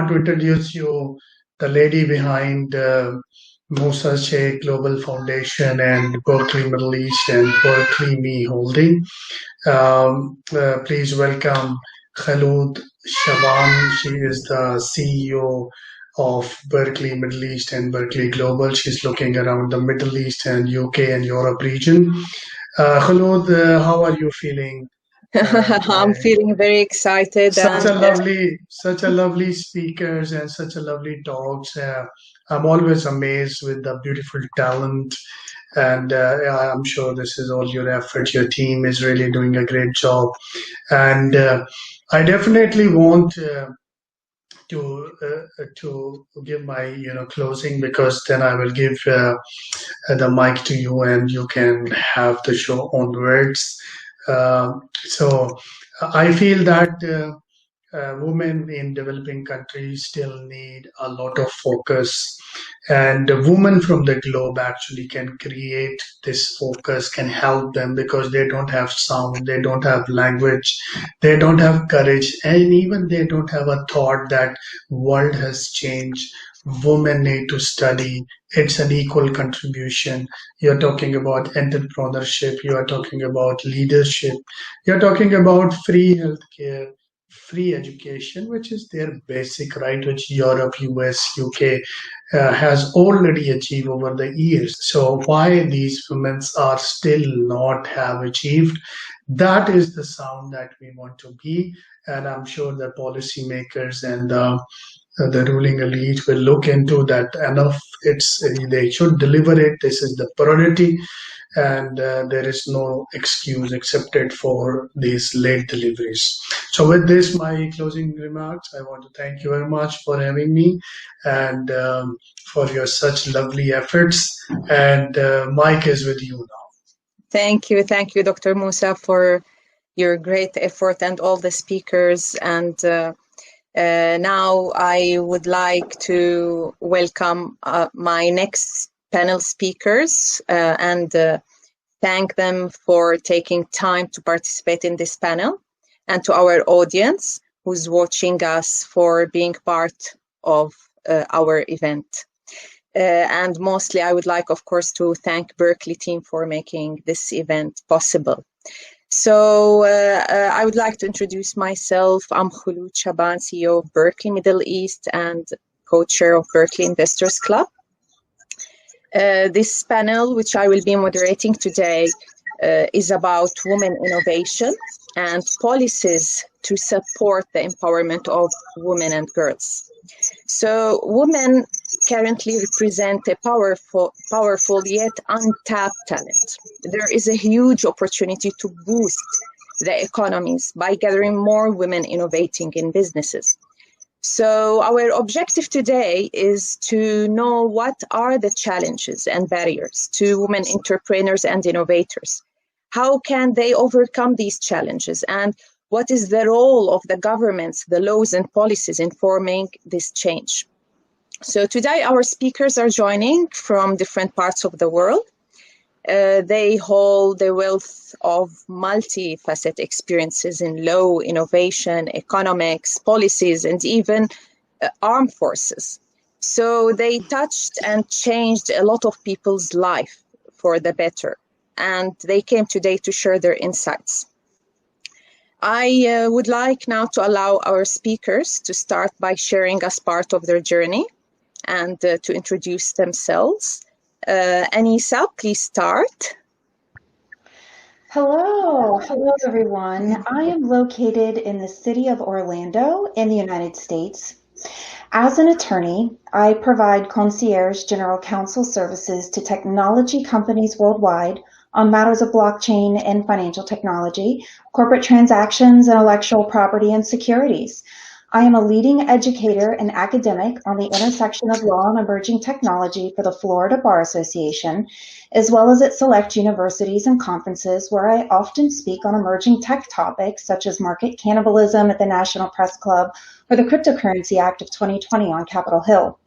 want to introduce you the lady behind Musa Sheikh Global Foundation and Berkeley Middle East and Berkeley Me Holding. Please welcome Khalood Shaban. She is the CEO of Berkeley Middle East and Berkeley Global. She's looking around the Middle East and UK and Europe region. Khalood, how are you feeling I'm today? feeling very excited Such and a lovely, such a lovely speakers and such a lovely talks. I'm always amazed with the beautiful talent, and I'm sure this is all your effort. Your team is really doing a great job, and I definitely want to give my closing, because then I will give the mic to you and you can have the show onwards. So I feel that women in developing countries still need a lot of focus, and the women from the globe actually can create this focus, can help them, because they don't have sound, they don't have language, they don't have courage, and even they don't have a thought that world has changed. Women need to study. It's an equal contribution. You're talking about entrepreneurship, you are talking about leadership, you're talking about free healthcare, free education, which is their basic right, which Europe, US, UK has already achieved over the years. So why these women are still not have achieved? That is the sound that we want to be, and I'm sure the policymakers and the ruling elite will look into that enough. It's they should deliver it. This is the priority, and there is no excuse accepted for these late deliveries. So, with this, my closing remarks, I want to thank you very much for having me and for your such lovely efforts. And Mike is with you now. thank you, Dr. Musa, for your great effort and all the speakers. And now I would like to welcome my next panel speakers and thank them for taking time to participate in this panel, and to our audience who's watching us for being part of our event. And mostly I would like, of course, to thank Berkeley team for making this event possible. So I would like to introduce myself. I'm Khalood Shaban, CEO of Berkeley Middle East and co-chair of Berkeley Investors Club. This panel, which I will be moderating today, is about women innovation and policies to support the empowerment of women and girls. So women currently represent a powerful yet untapped talent. There is a huge opportunity to boost the economies by gathering more women innovating in businesses. So our objective today is to know what are the challenges and barriers to women entrepreneurs and innovators. How can they overcome these challenges, and what is the role of the governments, the laws and policies in forming this change? So today our speakers are joining from different parts of the world. They hold a wealth of multifaceted experiences in law, innovation, economics, policies, and even armed forces. So they touched and changed a lot of people's life for the better, and they came today to share their insights. I would like now to allow our speakers to start by sharing as part of their journey and to introduce themselves. Anissa, please start. Hello everyone. I am located in the city of Orlando in the United States. As an attorney, I provide concierge general counsel services to technology companies worldwide on matters of blockchain and financial technology, corporate transactions, intellectual property, and securities. I am a leading educator and academic on the intersection of law and emerging technology for the Florida Bar Association, as well as at select universities and conferences where I often speak on emerging tech topics such as market cannibalism at the National Press Club or the Cryptocurrency Act of 2020 on Capitol Hill.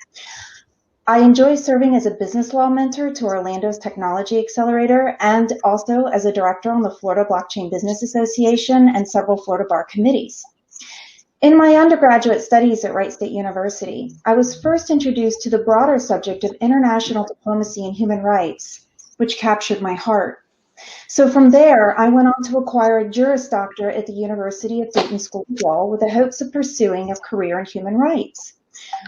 I enjoy serving as a business law mentor to Orlando's Technology Accelerator and also as a director on the Florida Blockchain Business Association and several Florida Bar committees. In my undergraduate studies at Wright State University, I was first introduced to the broader subject of international diplomacy and human rights, which captured my heart. So from there, I went on to acquire a Juris Doctorate at the University of Dayton School of Law with the hopes of pursuing a career in human rights.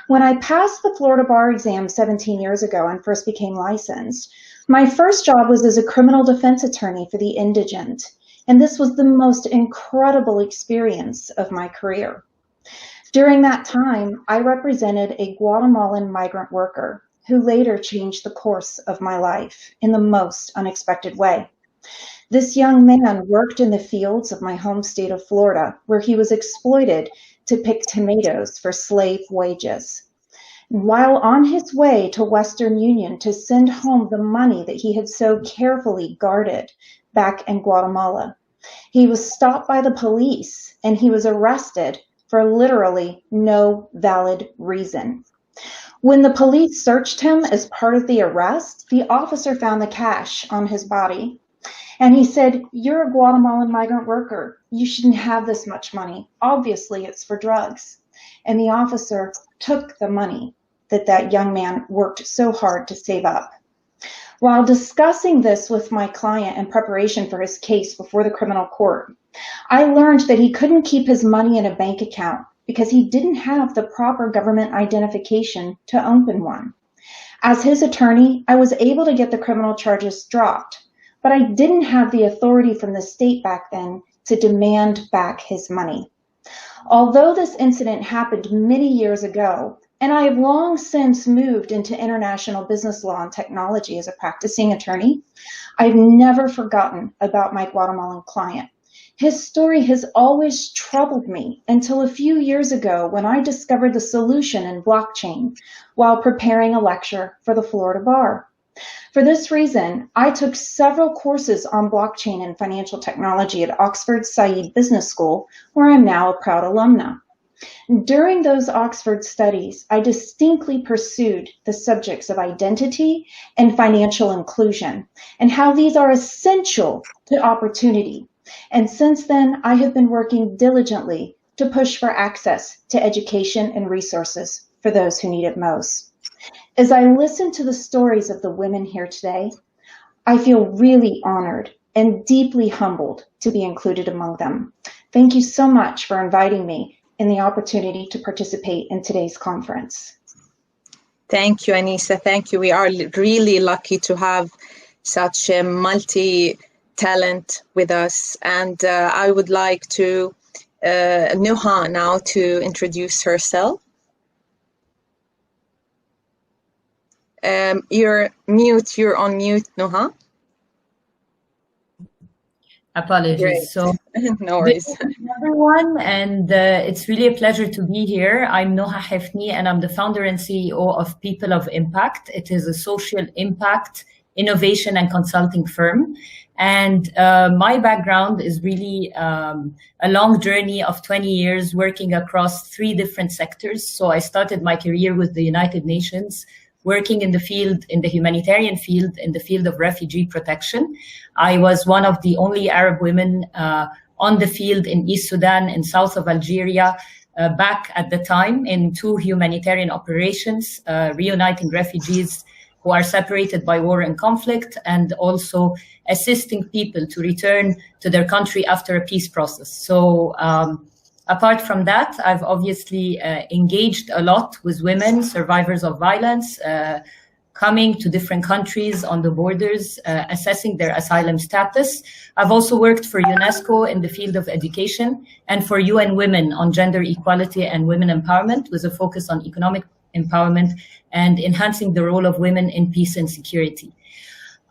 When I passed the Florida bar exam 17 years ago and first became licensed, my first job was as a criminal defense attorney for the indigent, and this was the most incredible experience of my career. During that time, I represented a Guatemalan migrant worker who later changed the course of my life in the most unexpected way. This young man worked in the fields of my home state of Florida, where he was exploited to pick tomatoes for slave wages. While on his way to Western Union to send home the money that he had so carefully guarded back in Guatemala, he was stopped by the police and he was arrested for literally no valid reason. When the police searched him as part of the arrest, the officer found the cash on his body. And he said, "You're a Guatemalan migrant worker. You shouldn't have this much money. Obviously, it's for drugs." And the officer took the money that young man worked so hard to save up. While discussing this with my client in preparation for his case before the criminal court, I learned that he couldn't keep his money in a bank account because he didn't have the proper government identification to open one. As his attorney, I was able to get the criminal charges dropped, but I didn't have the authority from the state back then to demand back his money. Although this incident happened many years ago, and I have long since moved into international business law and technology as a practicing attorney, I've never forgotten about my Guatemalan client. His story has always troubled me until a few years ago when I discovered the solution in blockchain while preparing a lecture for the Florida bar. For this reason, I took several courses on blockchain and financial technology at Oxford Said Business School, where I'm now a proud alumna. During those Oxford studies, I distinctly pursued the subjects of identity and financial inclusion and how these are essential to opportunity. And since then, I have been working diligently to push for access to education and resources for those who need it most. As I listen to the stories of the women here today, I feel really honored and deeply humbled to be included among them. Thank you so much for inviting me and the opportunity to participate in today's conference. Thank you, Anissa. Thank you. We are really lucky to have such a multi-talent with us. And I would like to Nuha now to introduce herself. You're on mute, Nuha. Apologies. Great. So, no worries. Good morning, everyone, and it's really a pleasure to be here. I'm Nuha Hefni, and I'm the founder and CEO of People of Impact. It is a social impact, innovation, and consulting firm. And my background is really a long journey of 20 years working across 3 different sectors. So I started my career with the United Nations, working in the field, in the humanitarian field, in the field of refugee protection. I was one of the only Arab women on the field in East Sudan and south of Algeria back at the time in 2 humanitarian operations, reuniting refugees who are separated by war and conflict, and also assisting people to return to their country after a peace process. So apart from that, I've obviously engaged a lot with women, survivors of violence, coming to different countries on the borders, assessing their asylum status. I've also worked for UNESCO in the field of education and for UN Women on gender equality and women empowerment, with a focus on economic empowerment and enhancing the role of women in peace and security.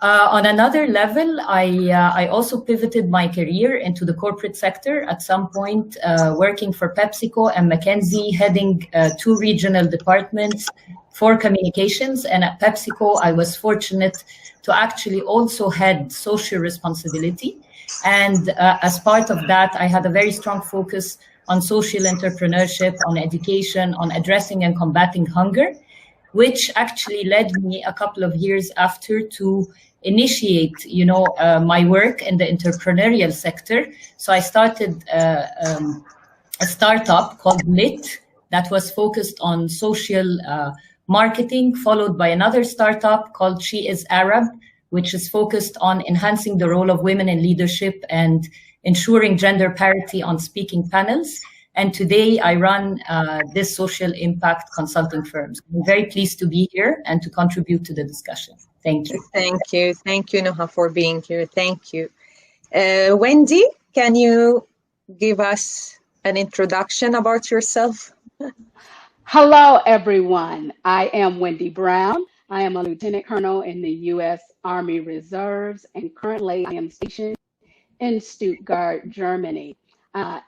On another level, I also pivoted my career into the corporate sector at some point, working for PepsiCo and McKinsey, heading 2 regional departments for communications. And at PepsiCo, I was fortunate to actually also head social responsibility. And as part of that, I had a very strong focus on social entrepreneurship, on education, on addressing and combating hunger, which actually led me a couple of years after to initiate, my work in the entrepreneurial sector. So I started a startup called Lit that was focused on social marketing, followed by another startup called She is Arab, which is focused on enhancing the role of women in leadership and ensuring gender parity on speaking panels. And today I run this social impact consulting firm. So I'm very pleased to be here and to contribute to the discussion. Thank you. Thank you. Thank you, Noha, for being here. Thank you. Wendy, can you give us an introduction about yourself? Hello, everyone. I am Wendy Brown. I am a lieutenant colonel in the U.S. Army Reserves, and currently I am stationed in Stuttgart, Germany.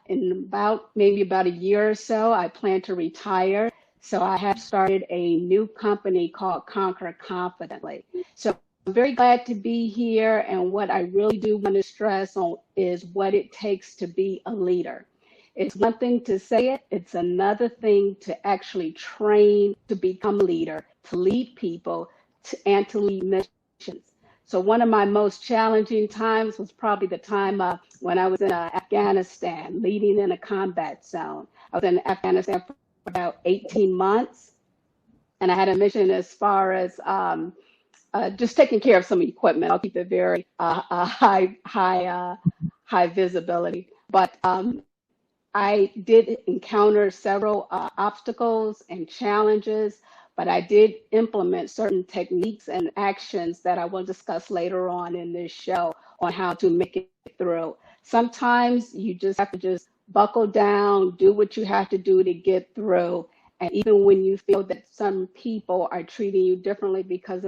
In maybe about a year or so, I plan to retire. So I have started a new company called Conquer Confidently. So I'm very glad to be here. And what I really do want to stress on is what it takes to be a leader. It's one thing to say it, it's another thing to actually train to become a leader, to lead people, and to lead missions. So one of my most challenging times was probably the time when I was in Afghanistan, leading in a combat zone. I was in Afghanistan for about 18 months, and I had a mission as far as just taking care of some equipment. I'll keep it very high visibility. But I did encounter several obstacles and challenges, but I did implement certain techniques and actions that I will discuss later on in this show on how to make it through. Sometimes you just have to just buckle down, do what you have to do to get through. And even when you feel that some people are treating you differently because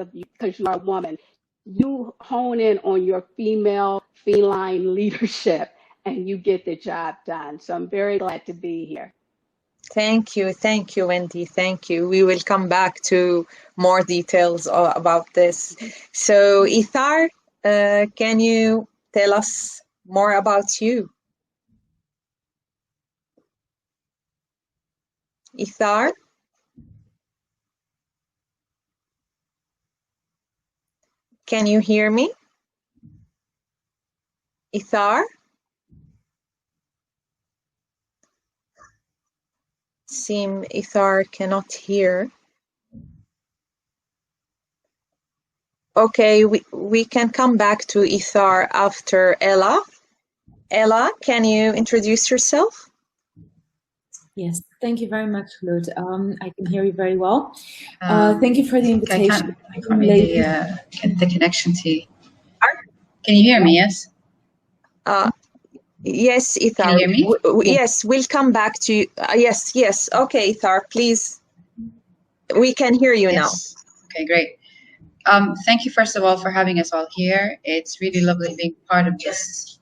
you are a woman, you hone in on your feline leadership and you get the job done. So I'm very glad to be here. Thank you, Wendy. Thank you. We will come back to more details about this. So, Ithar, can you tell us more about you? Ithar? Can you hear me? Ithar? Seem Ithar cannot hear. Okay, we can come back to Ithar after Ella. Ella, can you introduce yourself? Yes, thank you very much, Lud. I can hear you very well. Thank you for the invitation. I can't really get the connection to you. Can you hear me, yes? Yes, Ithar. Can you hear me? Yes, we'll come back to you. Yes. Okay, Ithar, please. We can hear you now. Okay, great. Thank you, first of all, for having us all here. It's really lovely being part of this.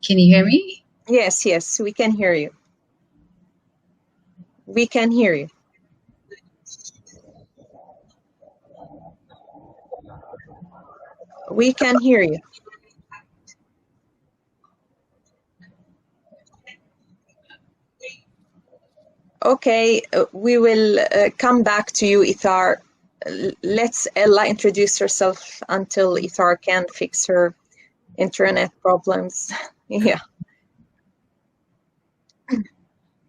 Can you hear me? Yes, we can hear you. We can hear you. We can hear you. Okay, we will come back to you, Ithar. Let's Ella introduce herself until Ithar can fix her internet problems. Yeah.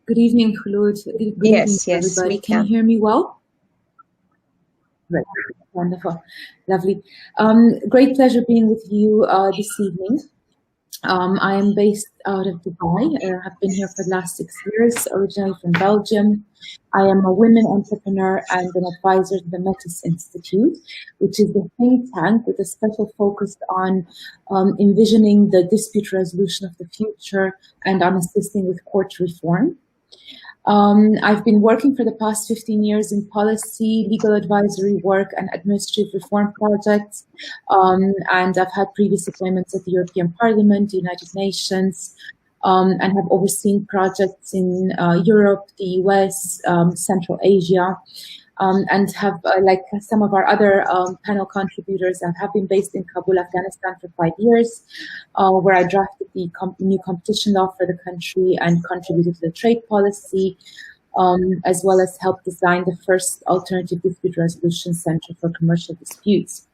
Good evening, Khulud. Yes, everybody. we can. You hear me well? Right. Wonderful. Lovely. Great pleasure being with you this evening. I am based out of Dubai. I have been here for the last 6 years, originally from Belgium. I am a women entrepreneur and an advisor to the Metis Institute, which is the think tank with a special focus on envisioning the dispute resolution of the future and on assisting with court reform. I've been working for the past 15 years in policy, legal advisory work, and administrative reform projects. And I've had previous appointments at the European Parliament, the United Nations, and have overseen projects in Europe, the US, Central Asia, and have, like some of our other panel contributors, I have been based in Kabul, Afghanistan for 5 years, where I drafted the new competition law for the country and contributed to the trade policy, as well as helped design the first alternative dispute resolution center for commercial disputes.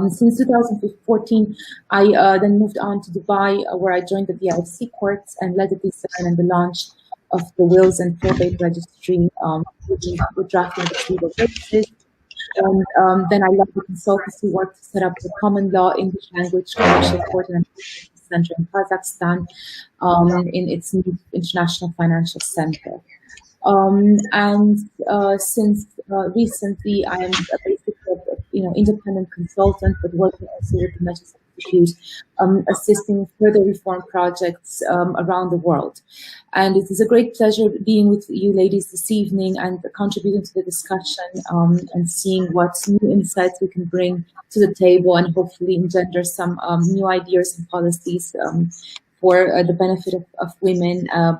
Since 2014, I then moved on to Dubai, where I joined the BIC courts and led the design and the launch of the wills and probate registry, with drafting the legal basis. And then I led the consultancy work to set up the common law English language commercial court and center in Kazakhstan, in its new international financial center. And since recently, I am basically independent consultant, but working also with the Measures Institute, assisting further reform projects around the world. And it is a great pleasure being with you ladies this evening and contributing to the discussion, and seeing what new insights we can bring to the table and hopefully engender some new ideas and policies for the benefit of women, and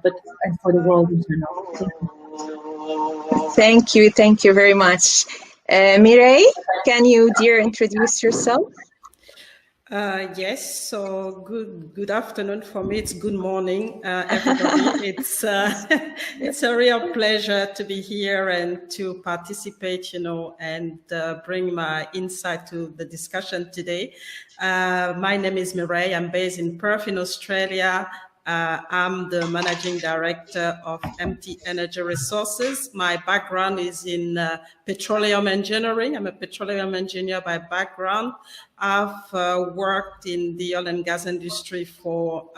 for the world in general. Thank you very much. Mireille, can you, dear, introduce yourself? Yes, so good afternoon. For me, it's good morning, everybody. It's a real pleasure to be here and to participate, and bring my insight to the discussion today. My name is Mireille. I'm based in Perth in Australia. I'm the managing director of MT Energy Resources. My background is in petroleum engineering. I'm a petroleum engineer by background. I've worked in the oil and gas industry for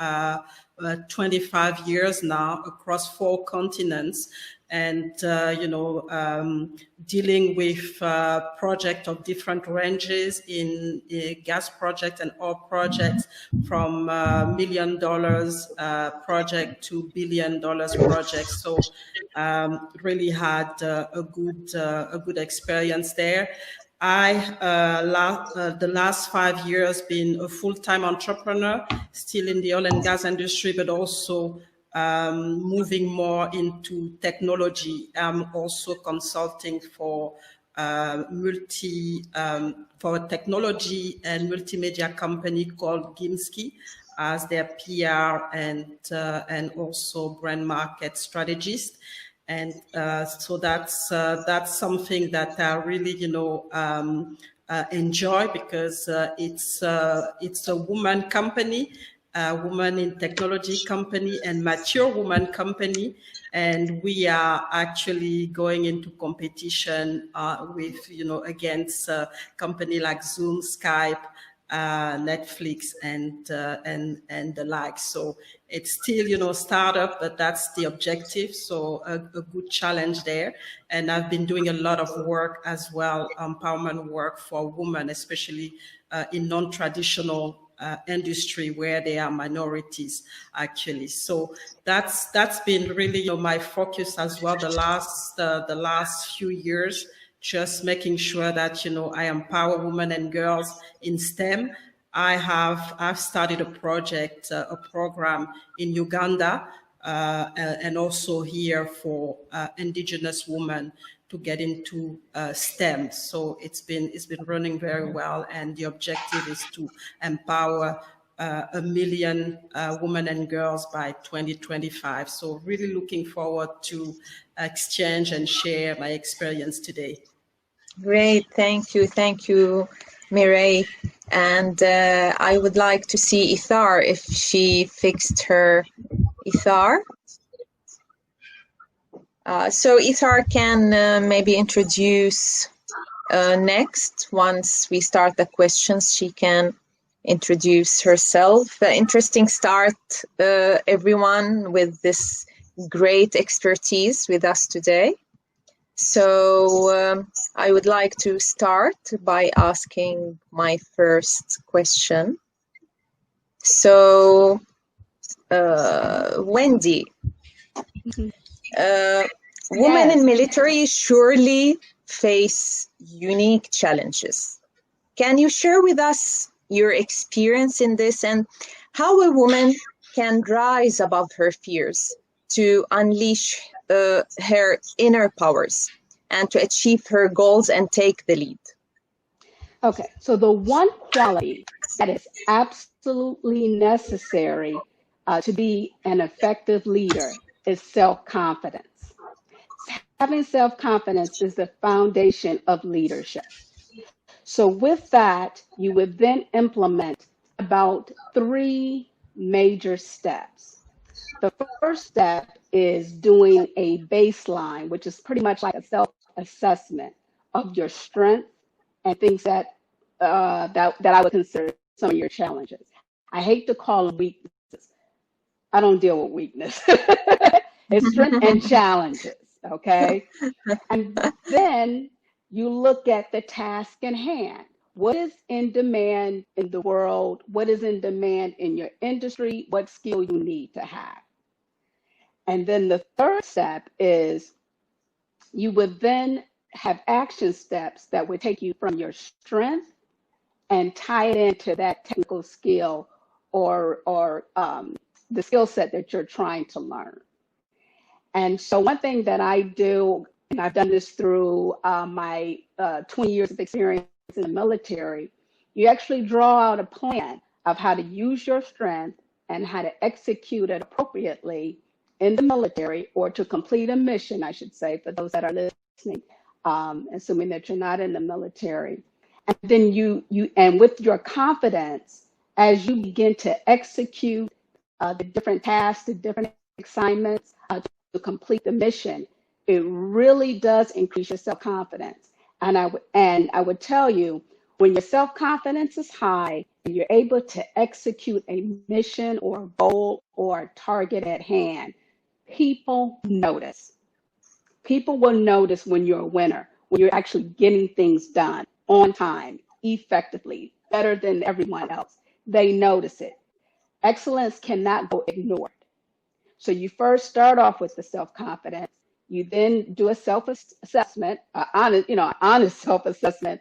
25 years now across 4 continents. And, dealing with projects of different ranges in gas projects and oil projects, from $1 million project to $1 billion projects. So really had a good experience there. The last 5 years been a full-time entrepreneur, still in the oil and gas industry, but also moving more into technology. I'm also consulting for for a technology and multimedia company called Gimski as their PR and also brand market strategist. And so that's something that I really enjoy, because it's a woman company, a woman in technology company and mature woman company. And we are actually going into competition with, against a company like Zoom, Skype, Netflix, and the like. So it's still, startup, but that's the objective. So a good challenge there. And I've been doing a lot of work as well, empowerment work for women, especially in non-traditional industry where they are minorities, actually. So that's been really my focus as well the last few years, just making sure that I empower women and girls in STEM. I've started a project, a program in Uganda, and also here for indigenous women to get into STEM. So it's been running very well, and the objective is to empower 1 million women and girls by 2025. So really looking forward to exchange and share my experience today. Great, thank you, Mireille. And I would like to see Ithar, if she fixed her Ithar. So Ithar can maybe introduce next. Once we start the questions, she can introduce herself. Interesting start, everyone, with this great expertise with us today. So I would like to start by asking my first question. So Wendy, women in military surely face unique challenges. Can you share with us your experience in this, and how a woman can rise above her fears to unleash her inner powers and to achieve her goals and take the lead? Okay, so the one quality that is absolutely necessary to be an effective leader is self-confidence. Having self-confidence is the foundation of leadership. So with that, you would then implement about 3 major steps. The first step is doing a baseline, which is pretty much like a self-assessment of your strength and things that I would consider some of your challenges. I hate to call them weaknesses. I don't deal with weakness. It's strength and challenges, okay? And then you look at the task in hand. What is in demand in the world? What is in demand in your industry? What skill you need to have? And then the third step is you would then have action steps that would take you from your strength and tie it into that technical skill or the skill set that you're trying to learn. And so one thing that I do, and I've done this through my 20 years of experience in the military, you actually draw out a plan of how to use your strength and how to execute it appropriately in the military, or to complete a mission, I should say, for those that are listening, assuming that you're not in the military. And then and with your confidence, as you begin to execute the different tasks, the different assignments to complete the mission, it really does increase your self-confidence. And I would tell you, when your self-confidence is high and you're able to execute a mission or a goal or a target at hand, people notice. People will notice when you're a winner, when you're actually getting things done on time, effectively, better than everyone else. They notice it. Excellence cannot go ignored. So you first start off with the self-confidence. You then do a self-assessment, honest self-assessment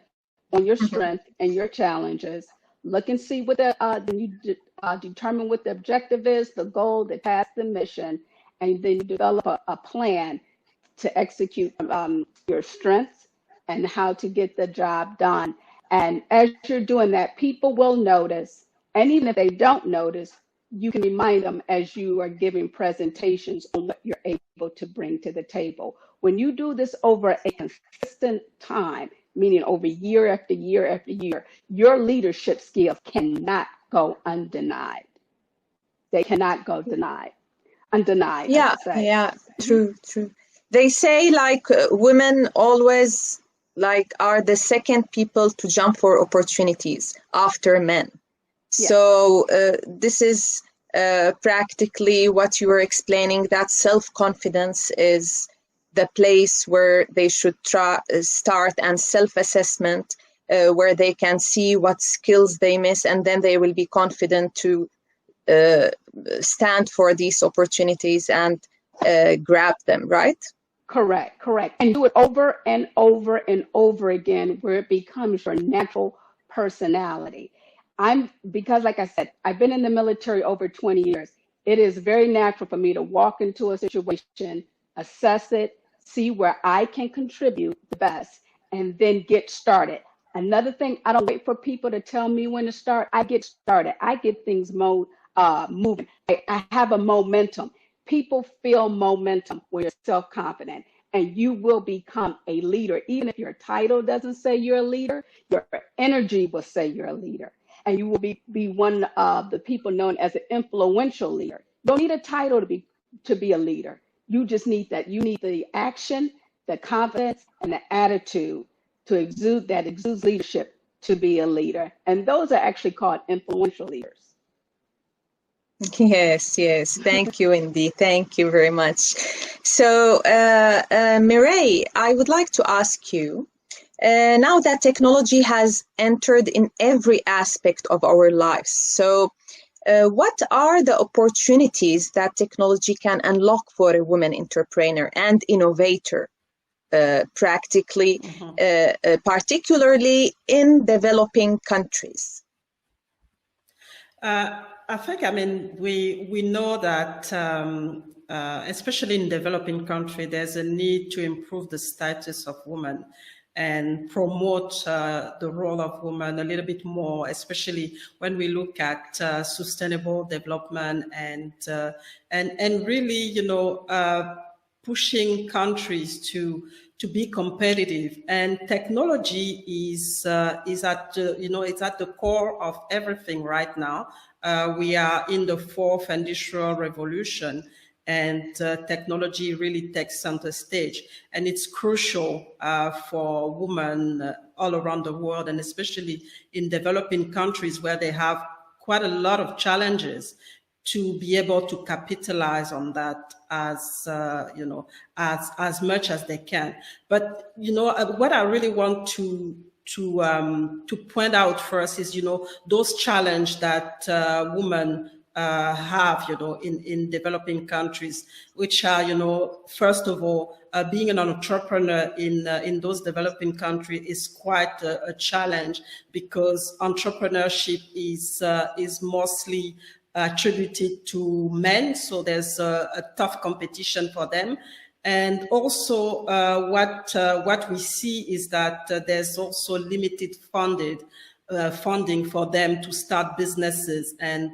on your strength and your challenges. Look and see what then you determine what the objective is, the goal, the task, the mission, and then you develop a plan to execute your strengths and how to get the job done. And as you're doing that, people will notice. And even if they don't notice, you can remind them as you are giving presentations on what you're able to bring to the table. When you do this over a consistent time, meaning over year after year after year, your leadership skills cannot go undenied. They cannot go undenied. Yeah, true. They say women always are the second people to jump for opportunities after men. Yeah. So this is practically what you were explaining, that self-confidence is the place where they should start, and self-assessment where they can see what skills they miss, and then they will be confident to stand for these opportunities and grab them, right? Correct. And do it over and over and over again, where it becomes your natural personality. Because like I said, I've been in the military over 20 years. It is very natural for me to walk into a situation, assess it, see where I can contribute the best, and then get started. Another thing, I don't wait for people to tell me when to start. I get started. I get things moving. I have a momentum. People feel momentum when you're self-confident, and you will become a leader. Even if your title doesn't say you're a leader, your energy will say you're a leader. And you will be one of the people known as an influential leader. You don't need a title to be a leader. You just need that. You need the action, the confidence, and the attitude to exude leadership to be a leader. And those are actually called influential leaders. Yes. Thank you, Indy. Thank you very much. So, Mireille, I would like to ask you, now that technology has entered in every aspect of our lives, so what are the opportunities that technology can unlock for a woman entrepreneur and innovator, practically, particularly in developing countries? I think, we know that, especially in developing countries, there's a need to improve the status of women and promote the role of women a little bit more, especially when we look at sustainable development and really, pushing countries to be competitive, and technology is at it's at the core of everything right now. We are in the fourth industrial revolution, and technology really takes center stage, and it's crucial for women all around the world, and especially in developing countries where they have quite a lot of challenges, to be able to capitalize on that as much as they can. But what I really want to point out first is those challenges that women have in developing countries, which are first of all, being an entrepreneur in those developing countries is quite a challenge, because entrepreneurship is mostly attributed to men, so there's a tough competition for them. And also what we see is that there's also limited funding for them to start businesses, and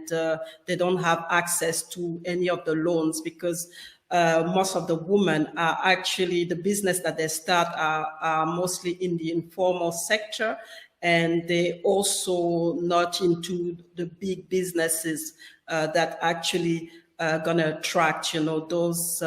they don't have access to any of the loans, because most of the women are actually, the business that they start are mostly in the informal sector, and they also not into the big businesses that actually gonna attract those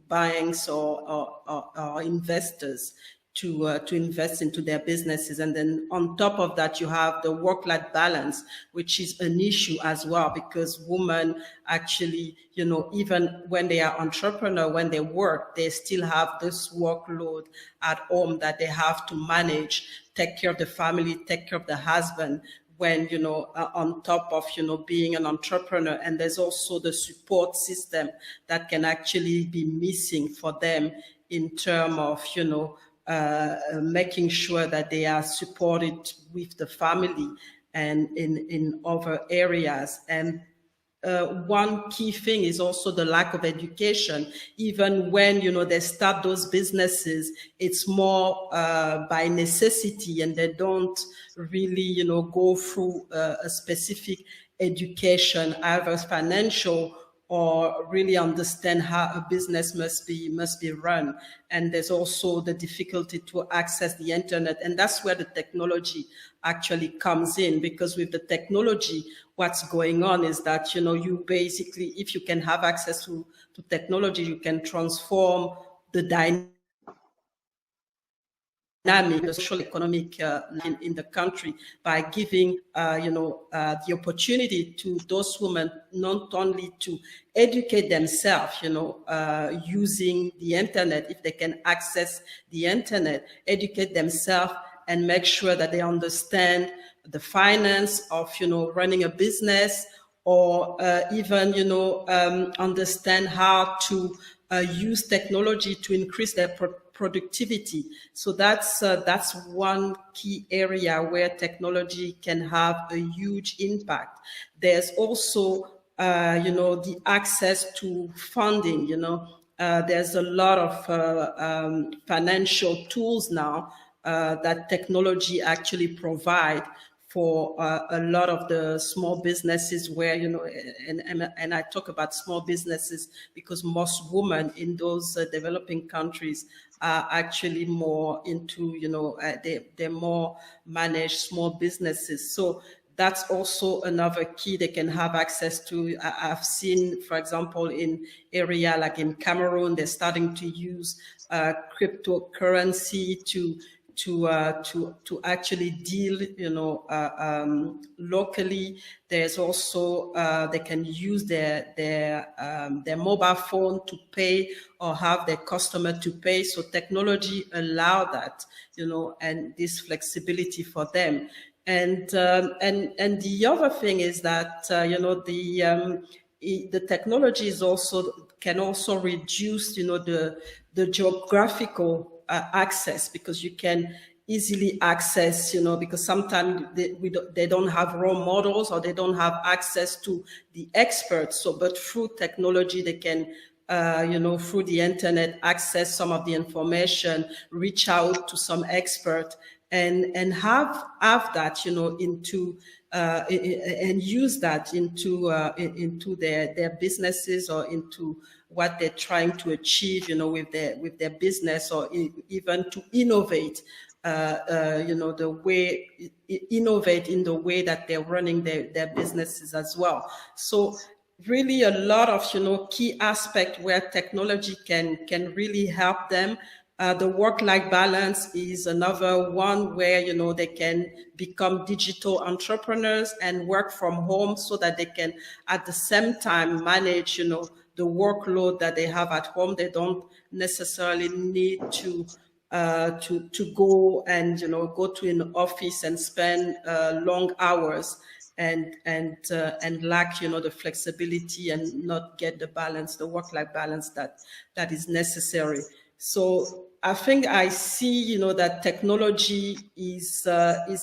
banks or investors to invest into their businesses. And then on top of that, you have the work-life balance, which is an issue as well, because women actually, even when they are entrepreneur, when they work, they still have this workload at home that they have to manage, take care of the family, take care of the husband, when, on top of, being an entrepreneur. And there's also the support system that can actually be missing for them in terms of, making sure that they are supported with the family and in other areas. And one key thing is also the lack of education. Even when, they start those businesses, it's more by necessity, and they don't really, go through a specific education, either financial or really understand how a business must be run. And there's also the difficulty to access the internet. And that's where the technology actually comes in, because with the technology, what's going on is that, you basically, if you can have access to technology, you can transform the dynamic, the social economic in the country, by giving the opportunity to those women not only to educate themselves, using the internet, if they can access the internet, educate themselves and make sure that they understand the finance of running a business, or even understand how to use technology to increase their productivity. So that's one key area where technology can have a huge impact. There's also the access to funding. There's a lot of financial tools now that technology actually provide for a lot of the small businesses, where, and I talk about small businesses because most women in those developing countries are actually more into, they more manage small businesses. So that's also another key they can have access to. I've seen, for example, in area like in Cameroon, they're starting to use cryptocurrency to actually deal, locally. There's also they can use their mobile phone to pay, or have their customer to pay. So technology allow that, and this flexibility for them. And the other thing is that the technology can also reduce, the geographical access, because you can easily access, because sometimes they don't have role models, or they don't have access to the experts. So, but through technology, they can, through the internet, access some of the information, reach out to some expert, and have that, into and use that into their businesses or into what they're trying to achieve, with their business, or even to innovate, the way innovate in the way that they're running their businesses as well. So really a lot of key aspect where technology can really help them. The work-life balance is another one where they can become digital entrepreneurs and work from home, so that they can at the same time manage the workload that they have at home. They don't necessarily need to go and go to an office and spend long hours and lack the flexibility and not get the balance, the work-life balance that is necessary. So I think I see that technology is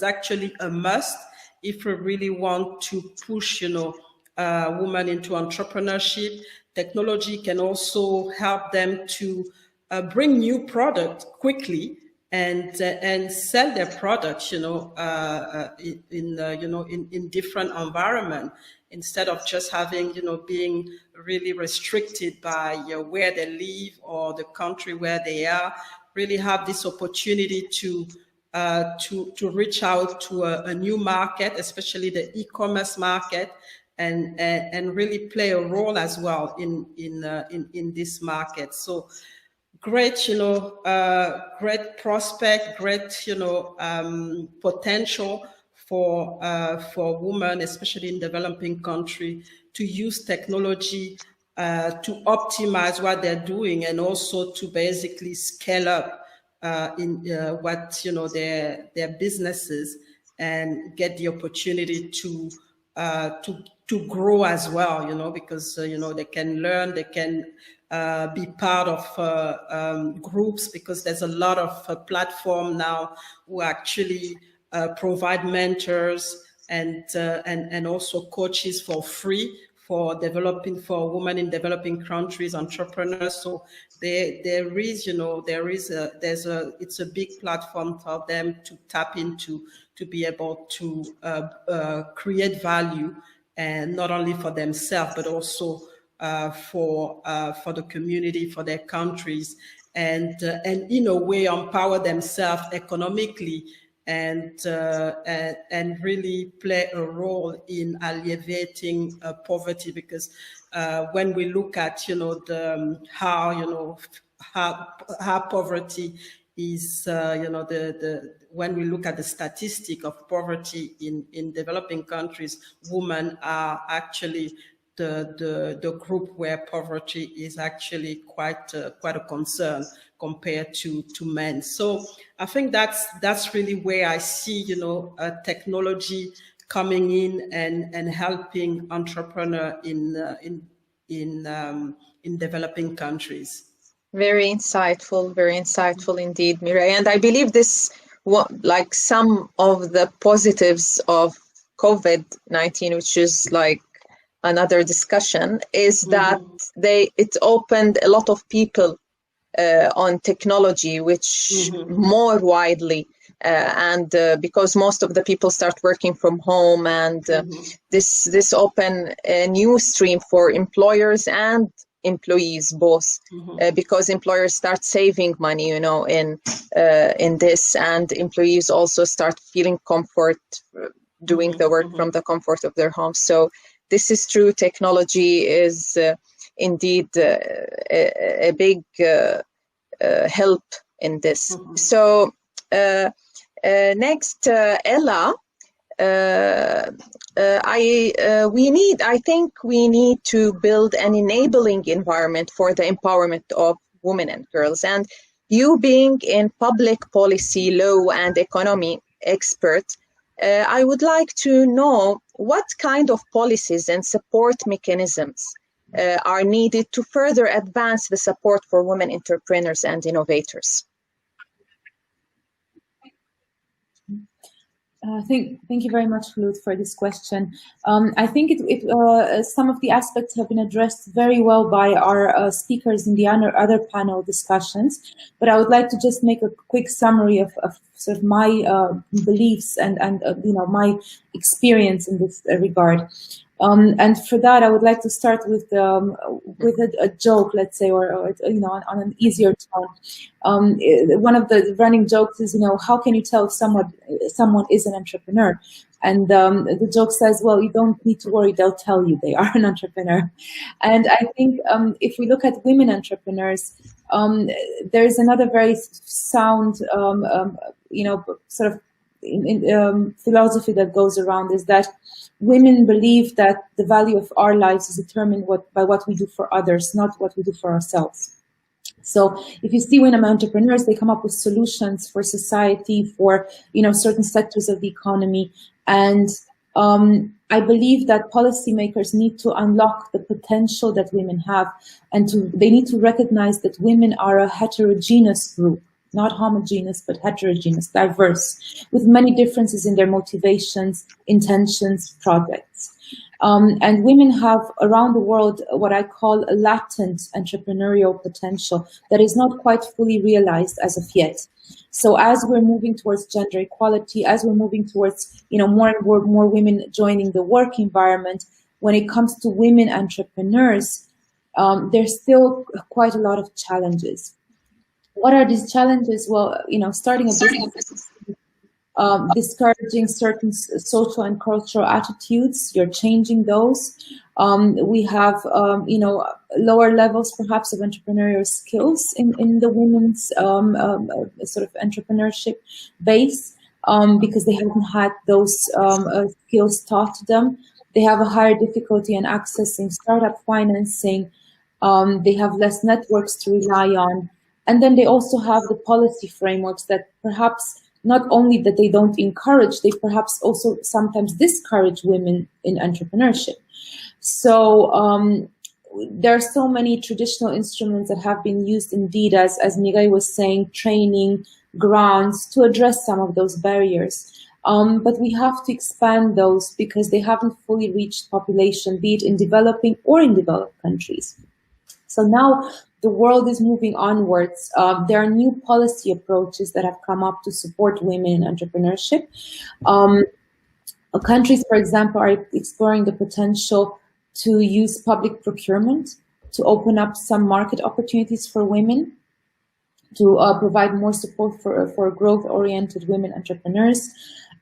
actually a must if we really want to push women into entrepreneurship. Technology can also help them to bring new product quickly and sell their products, in different environment, instead of just having, being really restricted by where they live or the country where they are. Really have this opportunity to reach out to a new market, especially the e-commerce market, and really play a role as well in this market. So great, great prospect, great, potential for women, especially in developing country, to use technology to optimize what they're doing, and also to basically scale up in what their businesses, and get the opportunity to grow as well, because they can learn, they can be part of groups, because there's a lot of platform now who actually provide mentors and also coaches for free for women in developing countries, entrepreneurs. So it's a big platform for them to tap into, to be able to create value, and not only for themselves, but also for the community, for their countries, and in a way empower themselves economically, and really play a role in alleviating poverty. Because when we look at how poverty is, when we look at the statistic of poverty in developing countries, women are actually the group where poverty is actually quite a concern compared to men. So I think that's really where I see technology coming in and helping entrepreneur in developing countries. Very insightful indeed, Mireille. And I believe this, like some of the positives of COVID-19, which is like another discussion, is that it opened a lot of people on technology, which more widely, and because most of the people start working from home, and this open a new stream for employers and employees both, because employers start saving money, in this, and employees also start feeling comfort doing the work from the comfort of their homes. So this is true. Technology is indeed a big help in this. So next, Ella, I think we need to build an enabling environment for the empowerment of women and girls. And you being in public policy, law, and economy expert, I would like to know what kind of policies and support mechanisms are needed to further advance the support for women entrepreneurs and innovators. Thank you very much, Ruth, for this question. I think some of the aspects have been addressed very well by our speakers in the other panel discussions, but I would like to just make a quick summary of sort of my beliefs and my experience in this regard. And for that, I would like to start with a joke, let's say, or on an easier tone. One of the running jokes is, how can you tell if someone is an entrepreneur? And the joke says, well, you don't need to worry, they'll tell you they are an entrepreneur. And I think if we look at women entrepreneurs, there's another very sound, sort of philosophy that goes around, is that women believe that the value of our lives is determined by what we do for others, not what we do for ourselves. So if you see women entrepreneurs, they come up with solutions for society, for certain sectors of the economy. And I believe that policymakers need to unlock the potential that women have, and they need to recognize that women are a heterogeneous group. Not homogeneous, but heterogeneous, diverse, with many differences in their motivations, intentions, projects. And women have around the world what I call a latent entrepreneurial potential that is not quite fully realized as of yet. So as we're moving towards gender equality, as we're moving towards more and more women joining the work environment, when it comes to women entrepreneurs, there's still quite a lot of challenges. What are these challenges? Well, starting a business, discouraging certain social and cultural attitudes. You're changing those. We have, lower levels perhaps of entrepreneurial skills in the women's sort of entrepreneurship base because they haven't had those skills taught to them. They have a higher difficulty in accessing startup financing. They have less networks to rely on. And then they also have the policy frameworks that perhaps not only that they don't encourage, they perhaps also sometimes discourage women in entrepreneurship. So there are so many traditional instruments that have been used indeed, as Mireille was saying, training, grants, to address some of those barriers. But we have to expand those because they haven't fully reached population, be it in developing or in developed countries. So now the world is moving onwards. There are new policy approaches that have come up to support women in entrepreneurship. Countries, for example, are exploring the potential to use public procurement to open up some market opportunities for women, to provide more support for growth-oriented women entrepreneurs,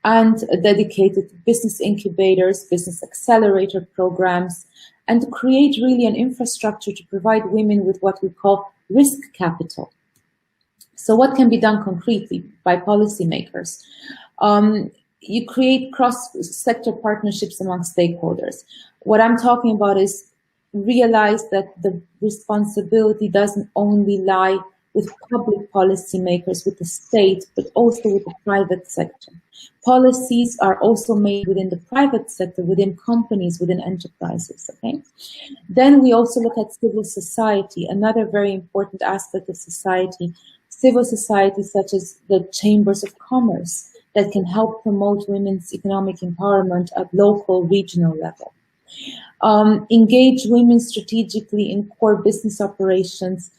and dedicated business incubators, business accelerator programs, and to create really an infrastructure to provide women with what we call risk capital. So what can be done concretely by policymakers? You create cross-sector partnerships among stakeholders. What I'm talking about is realize that the responsibility doesn't only lie with public policymakers, with the state, but also with the private sector. Policies are also made within the private sector, within companies, within enterprises, okay? Then we also look at civil society, another very important aspect of society. Civil society such as the chambers of commerce that can help promote women's economic empowerment at local, regional level. Engage women strategically in core business operations,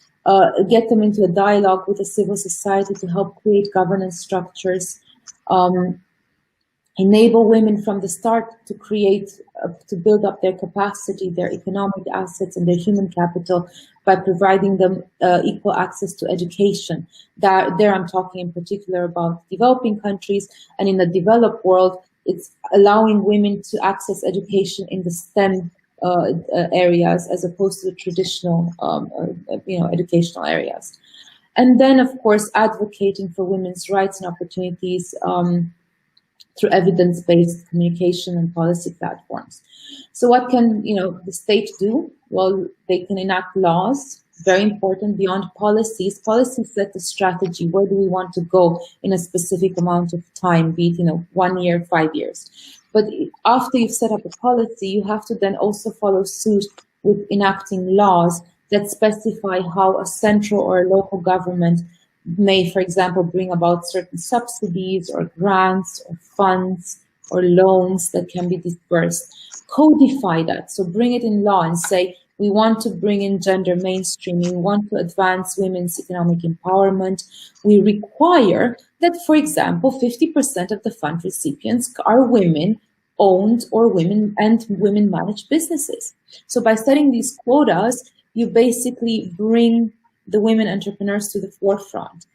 get them into a dialogue with the civil society to help create governance structures, enable women from the start to create, to build up their capacity, their economic assets and their human capital by providing them equal access to education. There I'm talking in particular about developing countries, and in the developed world, it's allowing women to access education in the STEM areas as opposed to the traditional, educational areas. And then, of course, advocating for women's rights and opportunities through evidence-based communication and policy platforms. So what can, the state do? Well, they can enact laws, very important, beyond policies. Policies set the strategy. Where do we want to go in a specific amount of time, be it, 1 year, 5 years. But after you've set up a policy, you have to then also follow suit with enacting laws that specify how a central or a local government may, for example, bring about certain subsidies or grants or funds or loans that can be dispersed. Codify that, so bring it in law and say, we want to bring in gender mainstreaming, we want to advance women's economic empowerment. We require that, for example, 50% of the fund recipients are women-owned or women-managed businesses. So by setting these quotas, you basically bring the women entrepreneurs to the forefront.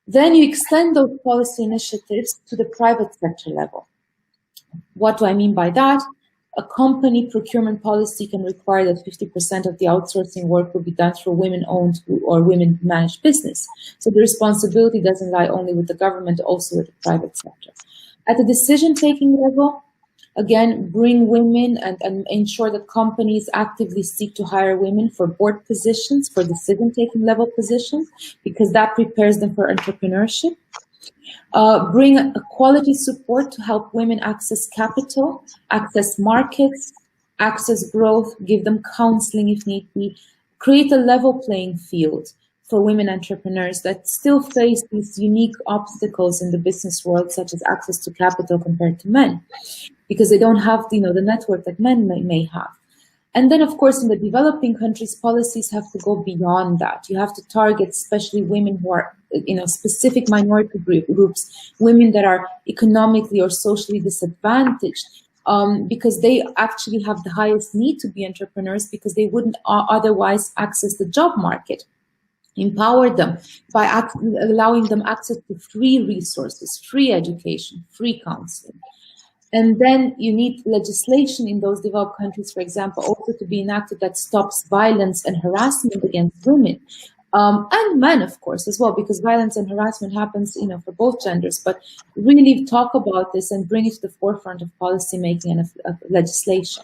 Then you extend those policy initiatives to the private sector level. What do I mean by that? A company procurement policy can require that 50% of the outsourcing work will be done through women-owned or women-managed business. So the responsibility doesn't lie only with the government, also with the private sector. At the decision-taking level, again, bring women and ensure that companies actively seek to hire women for board positions, for decision-taking level positions, because that prepares them for entrepreneurship. Bring a quality support to help women access capital, access markets, access growth, give them counseling if need be, create a level playing field for women entrepreneurs that still face these unique obstacles in the business world, such as access to capital compared to men, because they don't have the network that men may have. And then, of course, in the developing countries, policies have to go beyond that. You have to target especially women who are, specific minority groups, women that are economically or socially disadvantaged, because they actually have the highest need to be entrepreneurs because they wouldn't otherwise access the job market. Empower them by allowing them access to free resources, free education, free counseling. And then you need legislation in those developed countries, for example, also to be enacted that stops violence and harassment against women. And men, of course, as well, because violence and harassment happens, for both genders. But really talk about this and bring it to the forefront of policymaking and of legislation.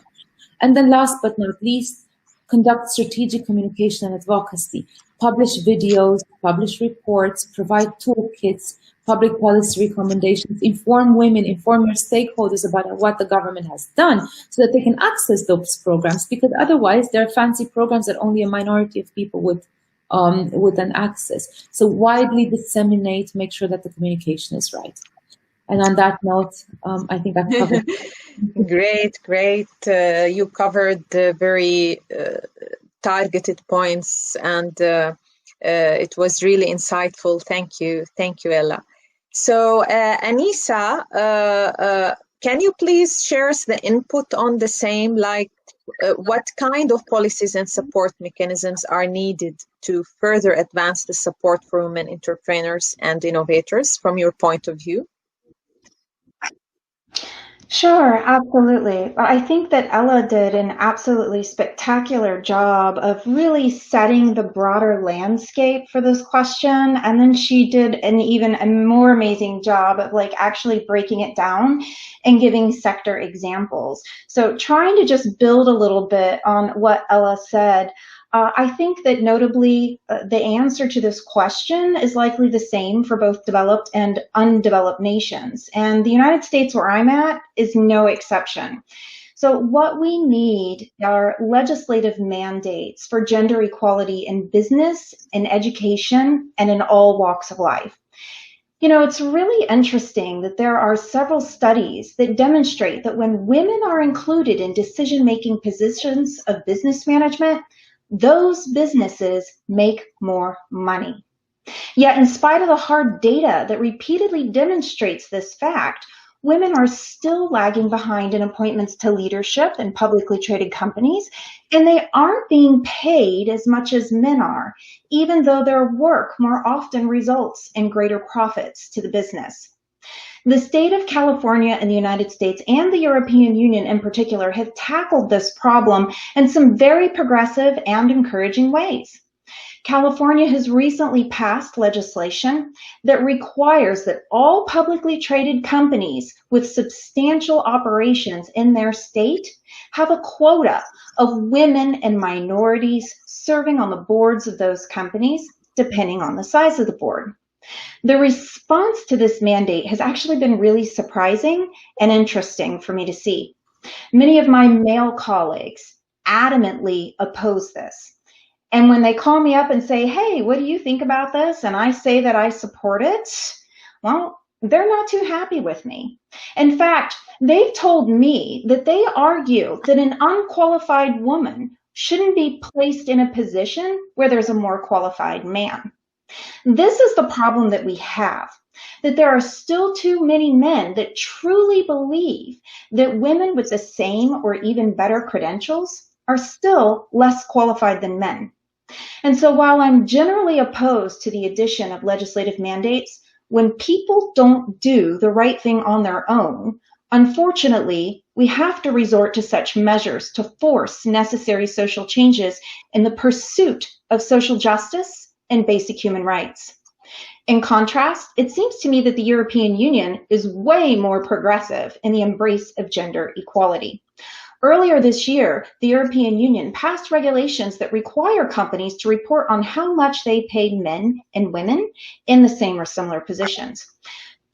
And then last but not least, conduct strategic communication and advocacy. Publish videos, publish reports, provide toolkits, public policy recommendations, inform women, inform your stakeholders about what the government has done so that they can access those programs, because otherwise they're fancy programs that only a minority of people would then access. So widely disseminate, make sure that the communication is right. And on that note, I think I've covered. Great. You covered the very targeted points, and it was really insightful. Thank you, Ella. So, Anissa, can you please share us the input on the same, like what kind of policies and support mechanisms are needed to further advance the support for women entrepreneurs and innovators from your point of view? Sure, absolutely. I think that Ella did an absolutely spectacular job of really setting the broader landscape for this question. And then she did an even a more amazing job of actually breaking it down and giving sector examples. So trying to just build a little bit on what Ella said, I think that notably the answer to this question is likely the same for both developed and undeveloped nations. And the United States, where I'm at, is no exception. So what we need are legislative mandates for gender equality in business, in education, and in all walks of life. It's really interesting that there are several studies that demonstrate that when women are included in decision-making positions of business management, those businesses make more money. Yet, in spite of the hard data that repeatedly demonstrates this fact, women are still lagging behind in appointments to leadership in publicly traded companies, and they aren't being paid as much as men are, even though their work more often results in greater profits to the business. The state of California in the United States and the European Union in particular have tackled this problem in some very progressive and encouraging ways. California has recently passed legislation that requires that all publicly traded companies with substantial operations in their state have a quota of women and minorities serving on the boards of those companies, depending on the size of the board. The response to this mandate has actually been really surprising and interesting for me to see. Many of my male colleagues adamantly oppose this. And when they call me up and say, hey, what do you think about this? And I say that I support it, well, they're not too happy with me. In fact, they've told me that they argue that an unqualified woman shouldn't be placed in a position where there's a more qualified man. This is the problem that we have, that there are still too many men that truly believe that women with the same or even better credentials are still less qualified than men. And so while I'm generally opposed to the addition of legislative mandates, when people don't do the right thing on their own, unfortunately, we have to resort to such measures to force necessary social changes in the pursuit of social justice and basic human rights. In contrast, it seems to me that the European Union is way more progressive in the embrace of gender equality. Earlier this year, the European Union passed regulations that require companies to report on how much they paid men and women in the same or similar positions.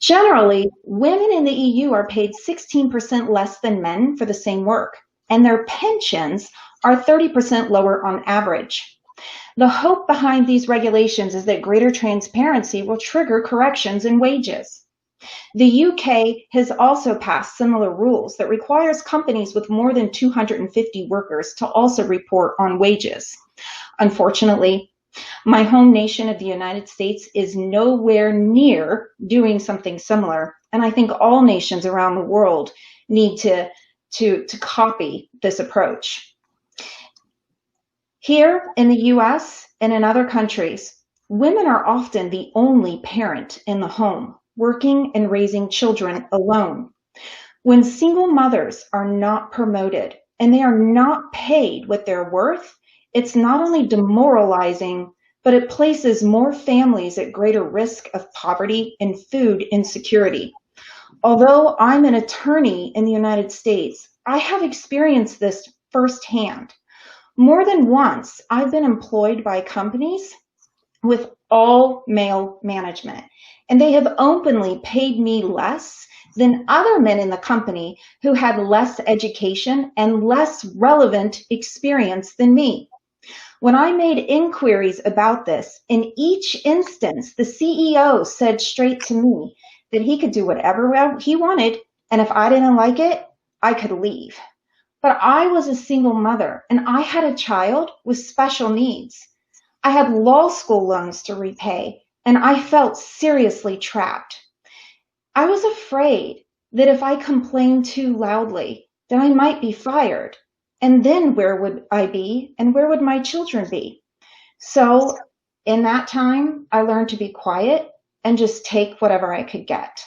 Generally, women in the EU are paid 16% less than men for the same work, and their pensions are 30% lower on average. The hope behind these regulations is that greater transparency will trigger corrections in wages. The UK has also passed similar rules that requires companies with more than 250 workers to also report on wages. Unfortunately, my home nation of the United States is nowhere near doing something similar, and I think all nations around the world need to copy this approach. Here in the US and in other countries, women are often the only parent in the home, working and raising children alone. When single mothers are not promoted and they are not paid what they're worth, it's not only demoralizing, but it places more families at greater risk of poverty and food insecurity. Although I'm an attorney in the United States, I have experienced this firsthand. More than once, I've been employed by companies with all male management, and they have openly paid me less than other men in the company who had less education and less relevant experience than me. When I made inquiries about this, in each instance, the CEO said straight to me that he could do whatever he wanted, and if I didn't like it, I could leave. But I was a single mother, and I had a child with special needs. I had law school loans to repay, and I felt seriously trapped. I was afraid that if I complained too loudly, that I might be fired. And then where would I be, and where would my children be? So in that time, I learned to be quiet and just take whatever I could get.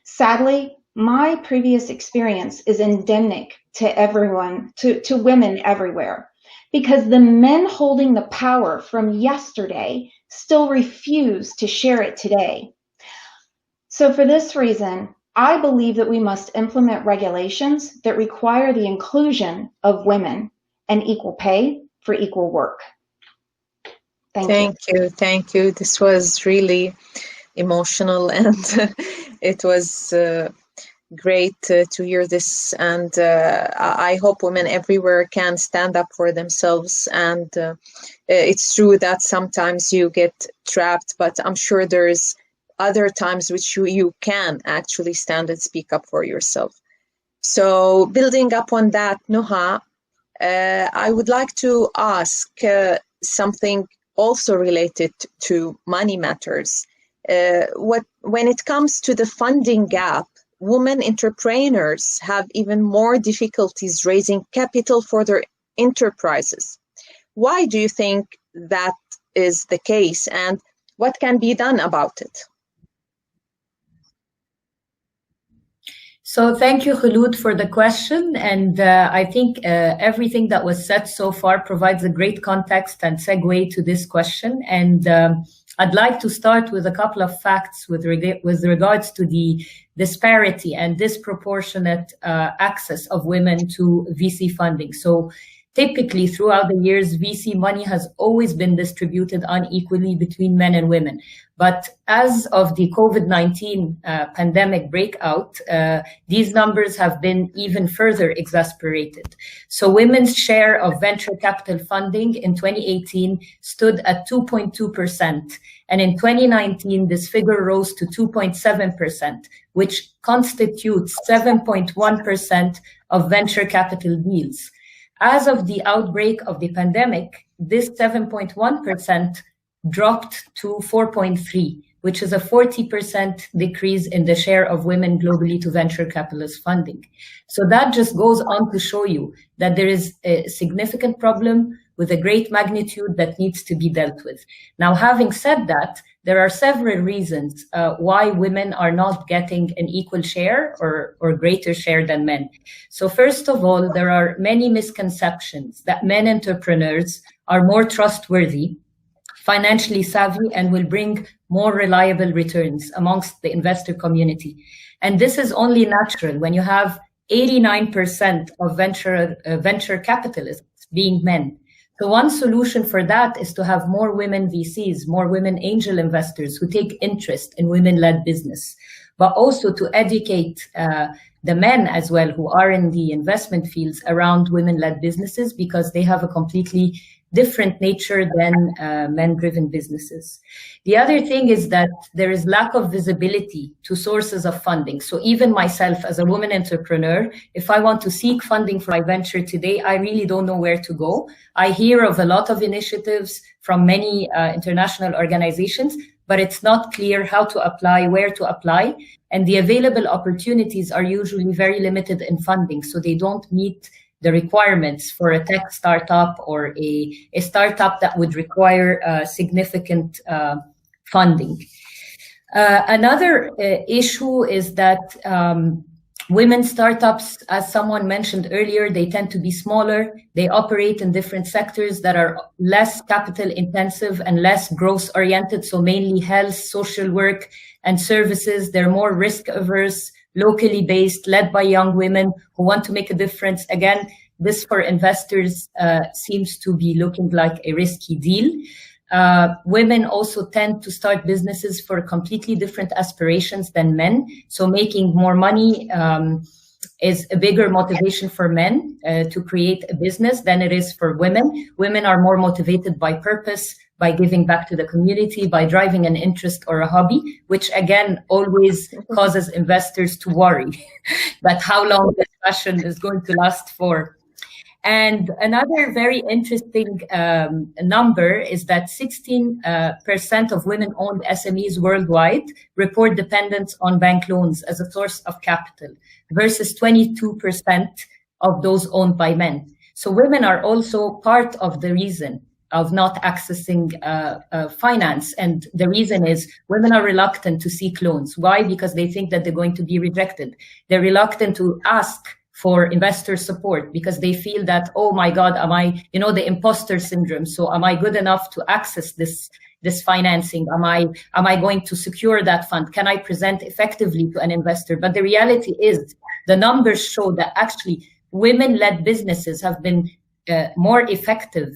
Sadly, my previous experience is endemic to everyone, to women everywhere, because the men holding the power from yesterday still refuse to share it today. So for this reason, I believe that we must implement regulations that require the inclusion of women and equal pay for equal work. Thank you. Thank you. This was really emotional, and it was great to hear this. And I hope women everywhere can stand up for themselves. And it's true that sometimes you get trapped, but I'm sure there's other times which you can actually stand and speak up for yourself. So building up on that, Nuha, I would like to ask something also related to money matters. When it comes to the funding gap, women entrepreneurs have even more difficulties raising capital for their enterprises. Why do you think that is the case, and what can be done about it? So thank you, Khulud, for the question. And I think everything that was said so far provides a great context and segue to this question. And I'd like to start with a couple of facts with regards to the disparity and disproportionate access of women to VC funding. So typically throughout the years, VC money has always been distributed unequally between men and women. But as of the COVID-19 pandemic breakout, these numbers have been even further exasperated. So women's share of venture capital funding in 2018 stood at 2.2%. And in 2019, this figure rose to 2.7%, which constitutes 7.1% of venture capital deals. As of the outbreak of the pandemic, this 7.1% dropped to 4.3%, which is a 40% decrease in the share of women globally to venture capitalist funding. So that just goes on to show you that there is a significant problem with a great magnitude that needs to be dealt with. Now, having said that, there are several reasons why women are not getting an equal share or greater share than men. So first of all, there are many misconceptions that men entrepreneurs are more trustworthy, financially savvy, and will bring more reliable returns amongst the investor community. And this is only natural when you have 89% of venture capitalists being men. So one solution for that is to have more women VCs, more women angel investors who take interest in women-led business, but also to educate the men as well who are in the investment fields around women-led businesses, because they have a completely different nature than men-driven businesses. The other thing is that there is lack of visibility to sources of funding. So even myself as a woman entrepreneur, if I want to seek funding for my venture today, I really don't know where to go. I hear of a lot of initiatives from many international organizations, but it's not clear how to apply, where to apply. And the available opportunities are usually very limited in funding, so they don't meet the requirements for a tech startup or a startup that would require significant funding. Another issue is that women startups, as someone mentioned earlier, they tend to be smaller. They operate in different sectors that are less capital intensive and less growth oriented. So mainly health, social work, and services. They're more risk averse, locally based, led by young women who want to make a difference. Again, this for investors seems to be looking like a risky deal. Women also tend to start businesses for completely different aspirations than men. So making more money is a bigger motivation for men to create a business than it is for women. Women are more motivated by purpose, by giving back to the community, by driving an interest or a hobby, which again always causes investors to worry that how long this passion is going to last for. And another very interesting number is that 16% of women-owned SMEs worldwide report dependence on bank loans as a source of capital versus 22% of those owned by men. So women are also part of the reason of not accessing finance. And the reason is women are reluctant to seek loans. Why? Because they think that they're going to be rejected. They're reluctant to ask for investor support because they feel that, oh my God, am I, the imposter syndrome. So am I good enough to access this financing? Am I going to secure that fund? Can I present effectively to an investor? But the reality is the numbers show that actually women-led businesses have been more effective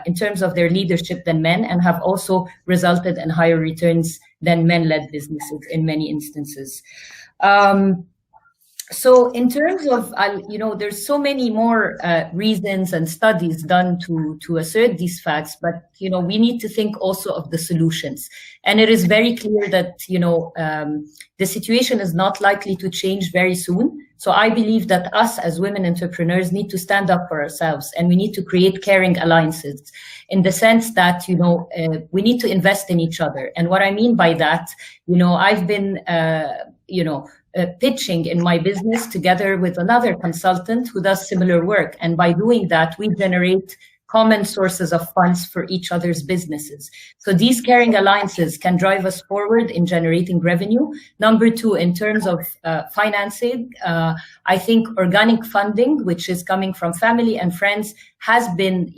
in terms of their leadership than men, and have also resulted in higher returns than men-led businesses in many instances. So in terms of, there's so many more reasons and studies done to assert these facts, but, we need to think also of the solutions. And it is very clear that, the situation is not likely to change very soon. So I believe that us as women entrepreneurs need to stand up for ourselves, and we need to create caring alliances in the sense that, we need to invest in each other. And what I mean by that, I've been, pitching in my business together with another consultant who does similar work. And by doing that, we generate common sources of funds for each other's businesses. So these caring alliances can drive us forward in generating revenue. Number two, in terms of financing, I think organic funding, which is coming from family and friends, has been,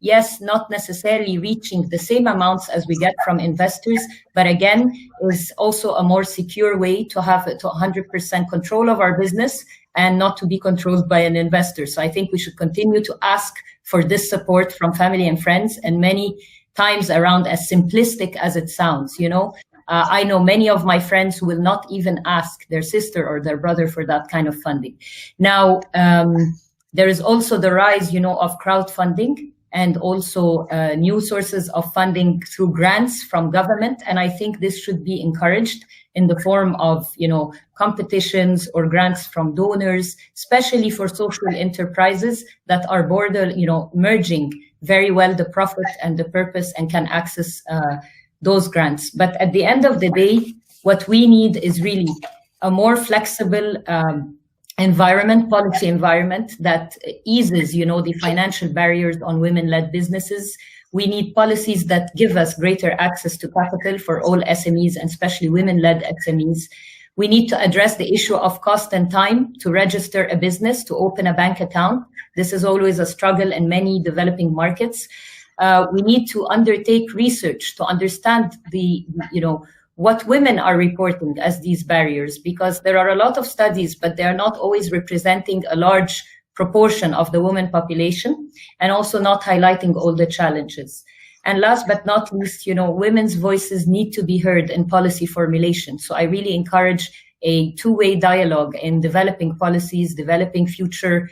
yes, not necessarily reaching the same amounts as we get from investors, but again, is also a more secure way to have 100% control of our business and not to be controlled by an investor. So I think we should continue to ask for this support from family and friends, and many times around as simplistic as it sounds, you know. I know many of my friends who will not even ask their sister or their brother for that kind of funding. Now, there is also the rise, you know, of crowdfunding and also new sources of funding through grants from government. And I think this should be encouraged in the form of, you know, competitions or grants from donors, especially for social enterprises that are merging very well the profit and the purpose and can access those grants. But at the end of the day, what we need is really a more flexible policy environment that eases, you know, the financial barriers on women-led businesses. We need policies that give us greater access to capital for all SMEs, and especially women-led SMEs. We need to address the issue of cost and time to register a business, to open a bank account. This is always a struggle in many developing markets. We need to undertake research to understand what women are reporting as these barriers, because there are a lot of studies, but they are not always representing a large proportion of the women population, and also not highlighting all the challenges. And last but not least, you know, women's voices need to be heard in policy formulation. So I really encourage a two-way dialogue in developing policies, developing future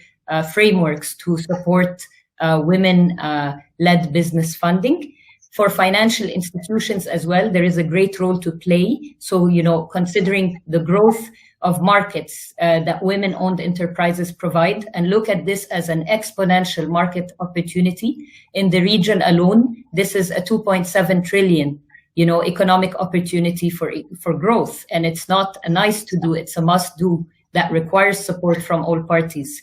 frameworks to support women-led business funding. For financial institutions as well, there is a great role to play. So, you know, considering the growth of markets that women-owned enterprises provide, and look at this as an exponential market opportunity. In the region alone, this is a 2.7 trillion, you know, economic opportunity for growth. And it's not a nice to do, it's a must do that requires support from all parties.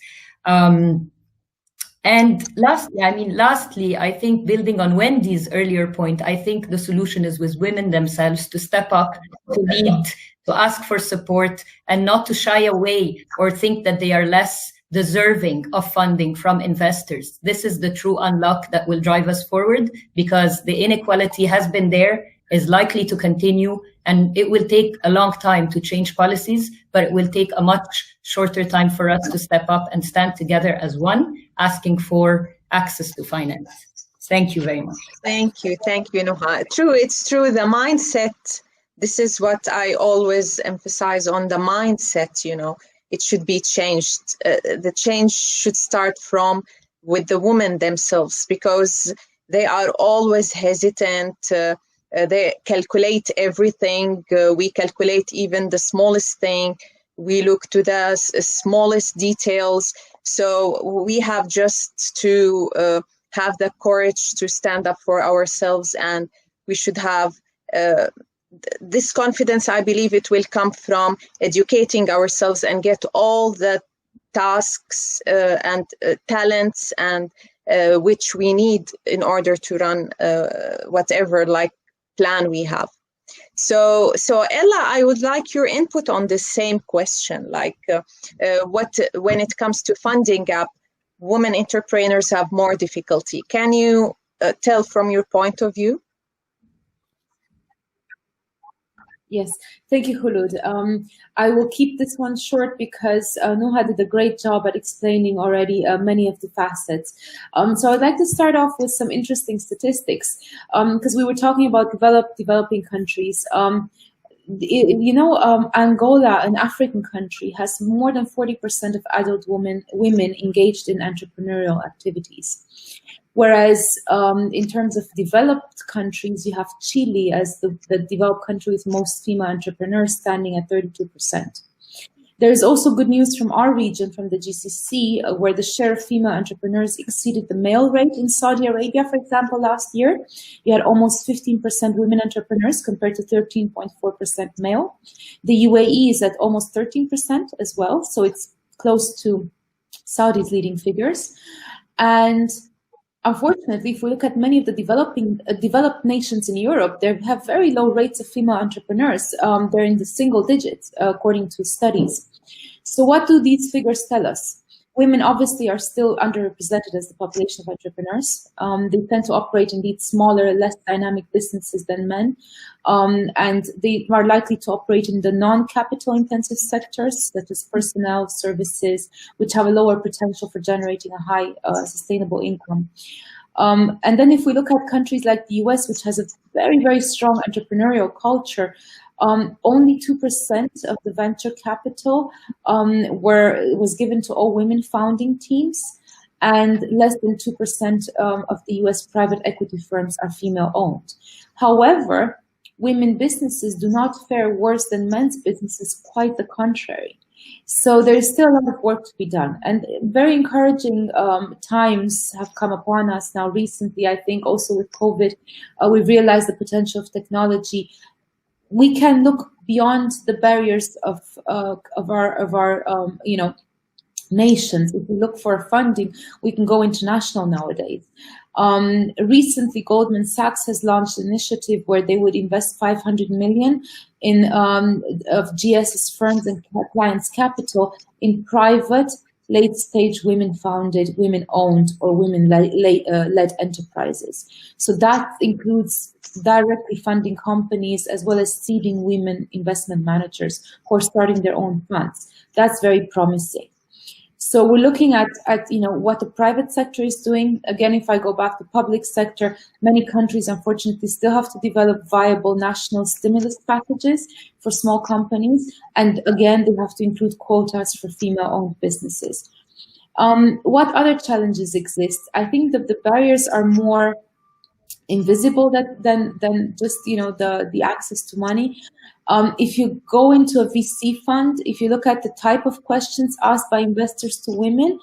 And lastly, I think building on Wendy's earlier point, I think the solution is with women themselves to step up, to lead, to ask for support, and not to shy away or think that they are less deserving of funding from investors. This is the true unlock that will drive us forward, because the inequality has been there, is likely to continue, and it will take a long time to change policies, but it will take a much shorter time for us to step up and stand together as one, asking for access to finance. Thank you very much. Thank you, Noha. True, it's true. The mindset, this is what I always emphasize on, the mindset, you know, it should be changed. The change should start with the women themselves, because they are always hesitant. They calculate everything. We calculate even the smallest thing. We look to the smallest details. So we have just to have the courage to stand up for ourselves, and we should have this confidence. I believe it will come from educating ourselves and get all the tasks and talents and which we need in order to run whatever plan we have. So Ella, I would like your input on the same question. When it comes to funding gap, women entrepreneurs have more difficulty. Can you tell from your point of view? Yes, thank you, Khulud. I will keep this one short because Noha did a great job at explaining already many of the facets. So I'd like to start off with some interesting statistics, because we were talking about developing countries. Angola, an African country, has more than 40% of adult women engaged in entrepreneurial activities. Whereas in terms of developed countries, you have Chile as the developed country with most female entrepreneurs, standing at 32%. There is also good news from our region, from the GCC, where the share of female entrepreneurs exceeded the male rate. In Saudi Arabia, for example, last year, you had almost 15% women entrepreneurs compared to 13.4% male. The UAE is at almost 13% as well, so it's close to Saudi's leading figures. And unfortunately, if we look at many of the developed nations in Europe, they have very low rates of female entrepreneurs. They're in the single digits, according to studies. So what do these figures tell us? Women obviously are still underrepresented as the population of entrepreneurs. They tend to operate in these smaller, less dynamic businesses than men. And they are likely to operate in the non-capital intensive sectors, such as personnel, services, which have a lower potential for generating a high sustainable income. And then if we look at countries like the US, which has a very, very strong entrepreneurial culture, only 2% of the venture capital was given to all women founding teams, and less than 2% of the US private equity firms are female owned. However, women businesses do not fare worse than men's businesses, quite the contrary. So there is still a lot of work to be done, and very encouraging times have come upon us now recently. I think also with COVID, we realized the potential of technology. We can look beyond the barriers of our nations. If we look for funding, we can go international nowadays. Recently, Goldman Sachs has launched an initiative where they would invest 500 million in of GS's firms and clients' capital in private, late-stage women-founded, women-owned, or women-led enterprises. So that includes directly funding companies as well as seeding women investment managers who are starting their own funds. That's very promising. So we're looking at what the private sector is doing. Again, if I go back to public sector, many countries unfortunately still have to develop viable national stimulus packages for small companies. And again, they have to include quotas for female-owned businesses. What other challenges exist? I think that the barriers are more invisible than just the access to money. If you go into a VC fund, if you look at the type of questions asked by investors to women,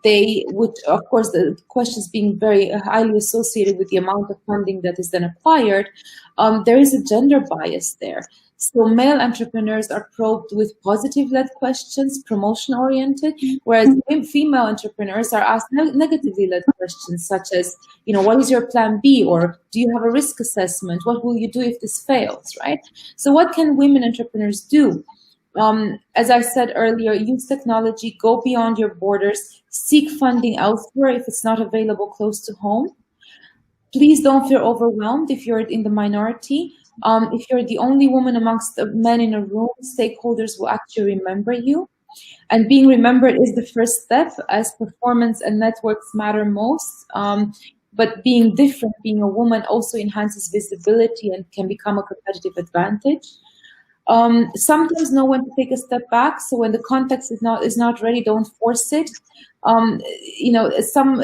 they would, of course, the questions being very highly associated with the amount of funding that is then acquired, there is a gender bias there. So male entrepreneurs are probed with positive-led questions, promotion-oriented, whereas female entrepreneurs are asked negatively-led questions, such as, what is your plan B? Or do you have a risk assessment? What will you do if this fails, right? So what can women entrepreneurs do? As I said earlier, use technology, go beyond your borders, seek funding elsewhere if it's not available close to home. Please don't feel overwhelmed if you're in the minority. If you're the only woman amongst the men in a room, stakeholders will actually remember you. And being remembered is the first step, as performance and networks matter most. But being different, being a woman, also enhances visibility and can become a competitive advantage. Sometimes know when to take a step back. So when the context is not ready, don't force it. Some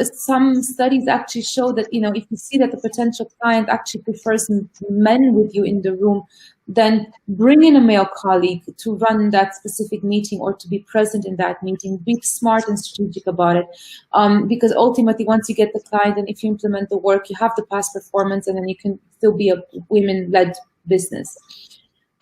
studies actually show that if you see that the potential client actually prefers men with you in the room, then bring in a male colleague to run that specific meeting or to be present in that meeting. Be smart and strategic about it, because ultimately, once you get the client and if you implement the work, you have the past performance, and then you can still be a women-led business.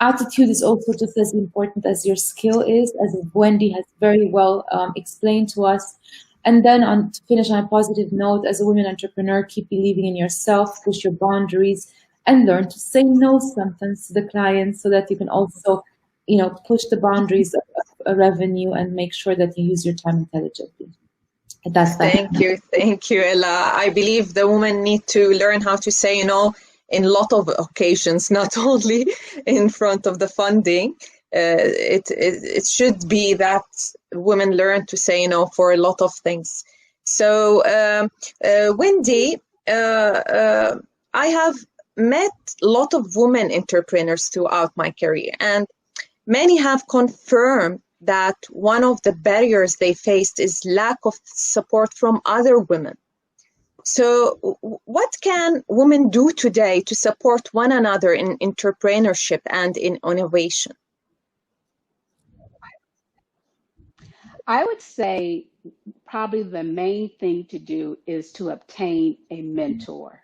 Attitude is also just as important as your skill is, as Wendy has very well explained to us. And then to finish on a positive note, as a women entrepreneur, keep believing in yourself, push your boundaries, and learn to say no sometimes to the client so that you can also, push the boundaries of revenue and make sure that you use your time intelligently. Thank you, Ella. I believe the women need to learn how to say no in a lot of occasions, not only in front of the funding. It should be that women learn to say no for a lot of things. So, Wendy, I have met a lot of women entrepreneurs throughout my career, and many have confirmed that one of the barriers they faced is lack of support from other women. So what can women do today to support one another in entrepreneurship and in innovation? I would say probably the main thing to do is to obtain a mentor.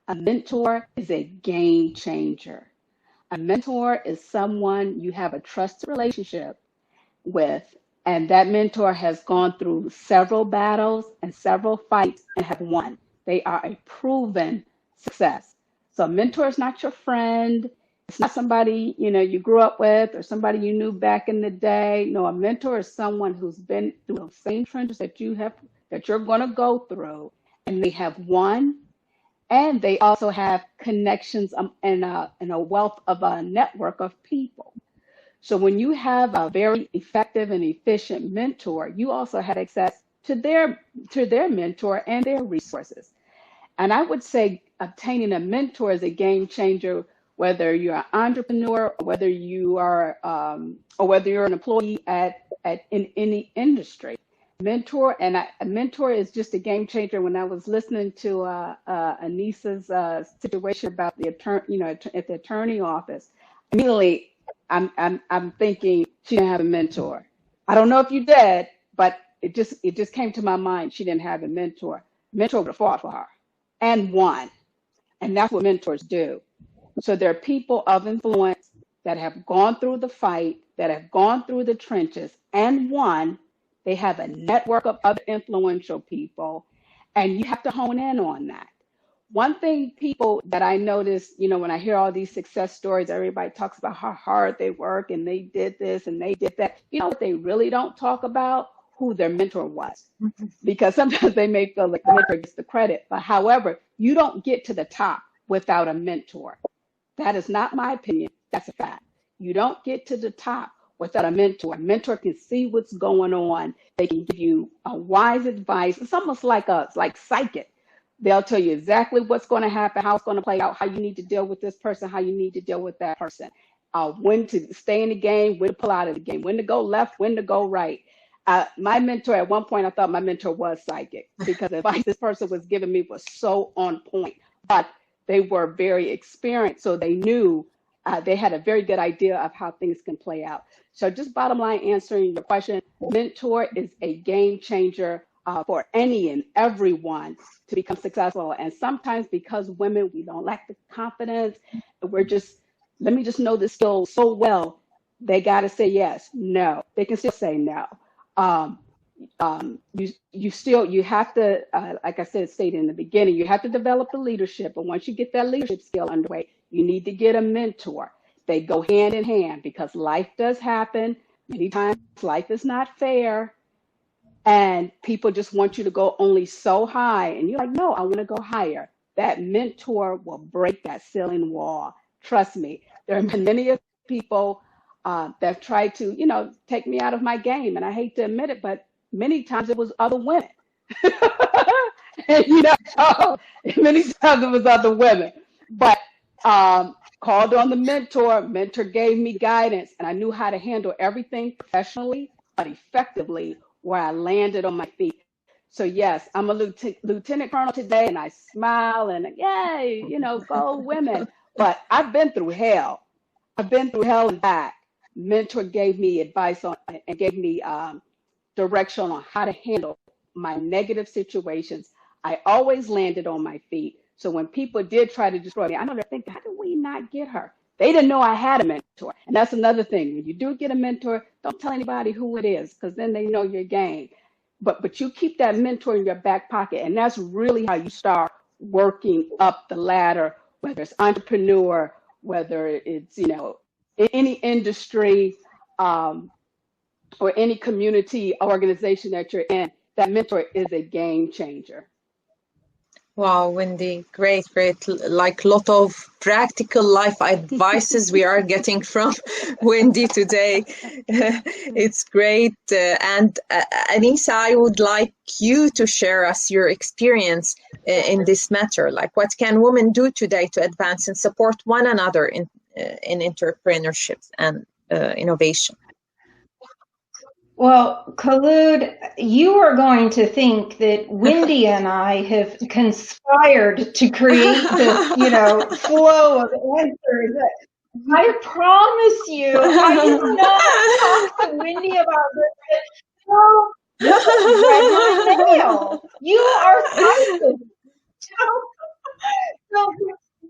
A mentor is a game changer. A mentor is someone you have a trusted relationship with, and that mentor has gone through several battles and several fights and have won. They are a proven success. So a mentor is not your friend. It's not somebody, you grew up with or somebody you knew back in the day. No, a mentor is someone who's been through the same trenches that you're going to go through, and they have won, and they also have connections and a wealth of a network of people. So when you have a very effective and efficient mentor, you also have access to their mentor and their resources. And I would say obtaining a mentor is a game changer, whether you're an entrepreneur, or whether you are, or whether you're an employee in any industry. A mentor is just a game changer. When I was listening to Anissa's situation about the attorney, at the attorney office, immediately I'm thinking she didn't have a mentor. I don't know if you did, but it just came to my mind. She didn't have a mentor. Mentor would have fought for her and won. And that's what mentors do. So there are people of influence that have gone through the fight, that have gone through the trenches and won. They have a network of other influential people, and you have to hone in on that. One thing people that I notice, when I hear all these success stories, everybody talks about how hard they work and they did this and they did that. You know what they really don't talk about? Who their mentor was. Because sometimes they may feel like the mentor gets the credit. But however, you don't get to the top without a mentor. That is not my opinion. That's a fact. You don't get to the top without a mentor. A mentor can see what's going on. They can give you a wise advice. It's almost like psychic. They'll tell you exactly what's going to happen, how it's going to play out, how you need to deal with this person, how you need to deal with that person, when to stay in the game, when to pull out of the game, when to go left, when to go right. My mentor, at one point, I thought my mentor was psychic because the advice this person was giving me was so on point. But they were very experienced, so they knew they had a very good idea of how things can play out. So just bottom line, answering your question, mentor is a game changer for any and everyone to become successful. And sometimes because women, we don't lack the confidence, let me just know this skill so well, they got to say yes, no. They can still say no. You have to, like I said, stated in the beginning, you have to develop the leadership. But once you get that leadership skill underway, you need to get a mentor. They go hand in hand because life does happen. Many times life is not fair. And people just want you to go only so high. And you're like, no, I want to go higher. That mentor will break that ceiling wall. Trust me. There have been many people that tried to, take me out of my game. And I hate to admit it, but many times it was other women. And, many times it was other women. But called on the mentor. Mentor gave me guidance. And I knew how to handle everything professionally, but effectively, where I landed on my feet. So yes, I'm a lieutenant colonel today, and I smile and yay, go women. But I've been through hell. I've been through hell and back. Mentor gave me advice on and gave me direction on how to handle my negative situations. I always landed on my feet. So when people did try to destroy me, I know they're thinking, how did we not get her? They didn't know I had a mentor. And that's another thing. When you do get a mentor, don't tell anybody who it is, because then they know your game. But you keep that mentor in your back pocket. And that's really how you start working up the ladder, whether it's entrepreneur, whether it's, any industry or any community organization that you're in. That mentor is a game changer. Wow, Wendy, great. Like lot of practical life advices we are getting from Wendy today. It's great. And Anissa, I would like you to share us your experience in this matter. Like, what can women do today to advance and support one another in entrepreneurship and innovation? Well, Khulud, you are going to think that Wendy and I have conspired to create this, flow of answers. I promise you, I did not talk to Wendy about this. No, you read my mail. You are psychic. So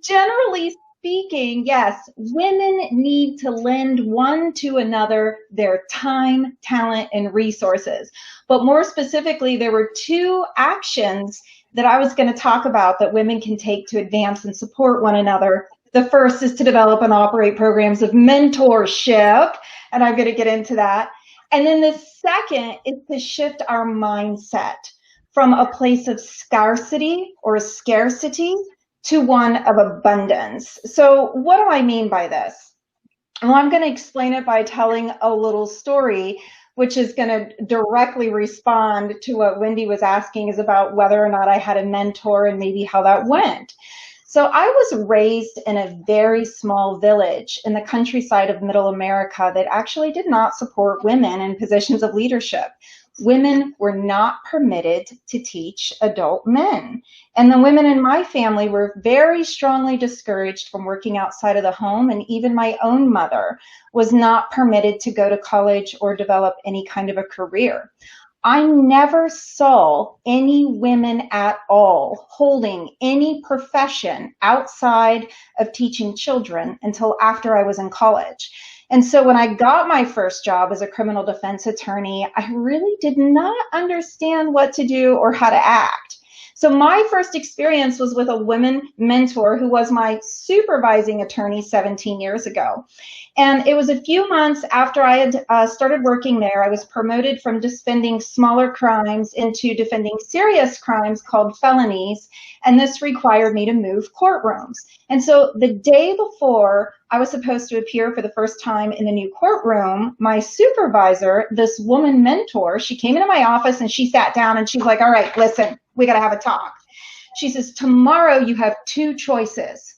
generally speaking, yes, women need to lend one to another their time, talent, and resources. But more specifically, there were two actions that I was going to talk about that women can take to advance and support one another The first is to develop and operate programs of mentorship, and I'm going to get into that. And then the second is to shift our mindset from a place of scarcity or scarcity to one of abundance. So what do I mean by this? Well, I'm going to explain it by telling a little story, which is going to directly respond to what Wendy was asking, is about whether or not I had a mentor and maybe how that went. So I was raised in a very small village in the countryside of Middle America that actually did not support women in positions of leadership. Women were not permitted to teach adult men. And the women in my family were very strongly discouraged from working outside of the home. And even my own mother was not permitted to go to college or develop any kind of a career. I never saw any women at all holding any profession outside of teaching children until after I was in college. And so when I got my first job as a criminal defense attorney, I really did not understand what to do or how to act. So my first experience was with a woman mentor who was my supervising attorney 17 years ago. And it was a few months after I had started working there, I was promoted from defending smaller crimes into defending serious crimes called felonies. And this required me to move courtrooms. And so the day before I was supposed to appear for the first time in the new courtroom, my supervisor, this woman mentor, she came into my office and she sat down and she's like, all right, listen, we got to have a talk. She says, tomorrow you have two choices.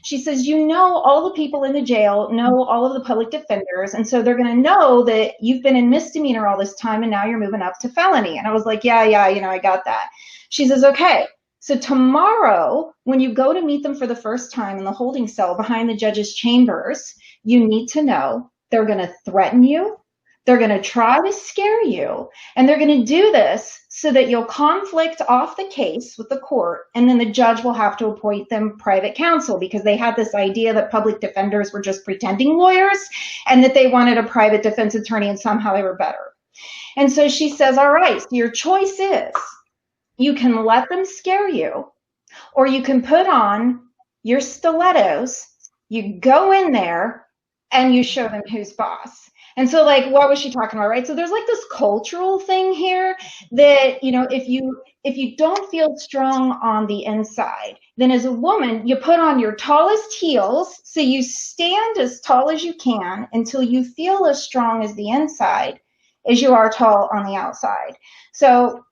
She says, you know, all the people in the jail know all of the public defenders, and so they're going to know that you've been in misdemeanor all this time and now you're moving up to felony. And I was like, yeah, you know, I got that. She says, okay, so tomorrow when you go to meet them for the first time in the holding cell behind the judge's chambers, you need to know they're going to threaten you. They're going to try to scare you, and they're going to do this so that you'll conflict off the case with the court, and then the judge will have to appoint them private counsel because they had this idea that public defenders were just pretending lawyers and that they wanted a private defense attorney and somehow they were better. And so she says, all right, so your choice is you can let them scare you, or you can put on your stilettos, you go in there, and you show them who's boss. And so, like, what was she talking about, right? So there's like this cultural thing here that, you know, if you don't feel strong on the inside, then as a woman, you put on your tallest heels. So you stand as tall as you can until you feel as strong as the inside as you are tall on the outside. So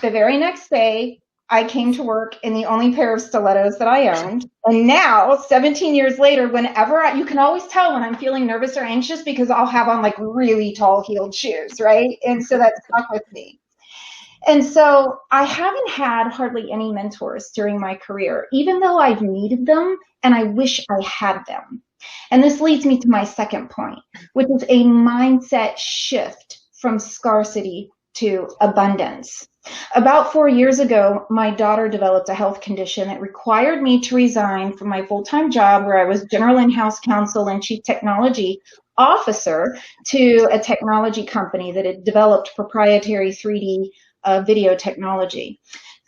the very next day, I came to work in the only pair of stilettos that I owned. And now, 17 years later, whenever you can always tell when I'm feeling nervous or anxious because I'll have on like really tall heeled shoes, right? And so that's stuck with me. And so I haven't had hardly any mentors during my career, even though I've needed them and I wish I had them. And this leads me to my second point, which is a mindset shift from scarcity to abundance. About 4 years ago, my daughter developed a health condition that required me to resign from my full-time job where I was general in-house counsel and chief technology officer to a technology company that had developed proprietary 3D video technology.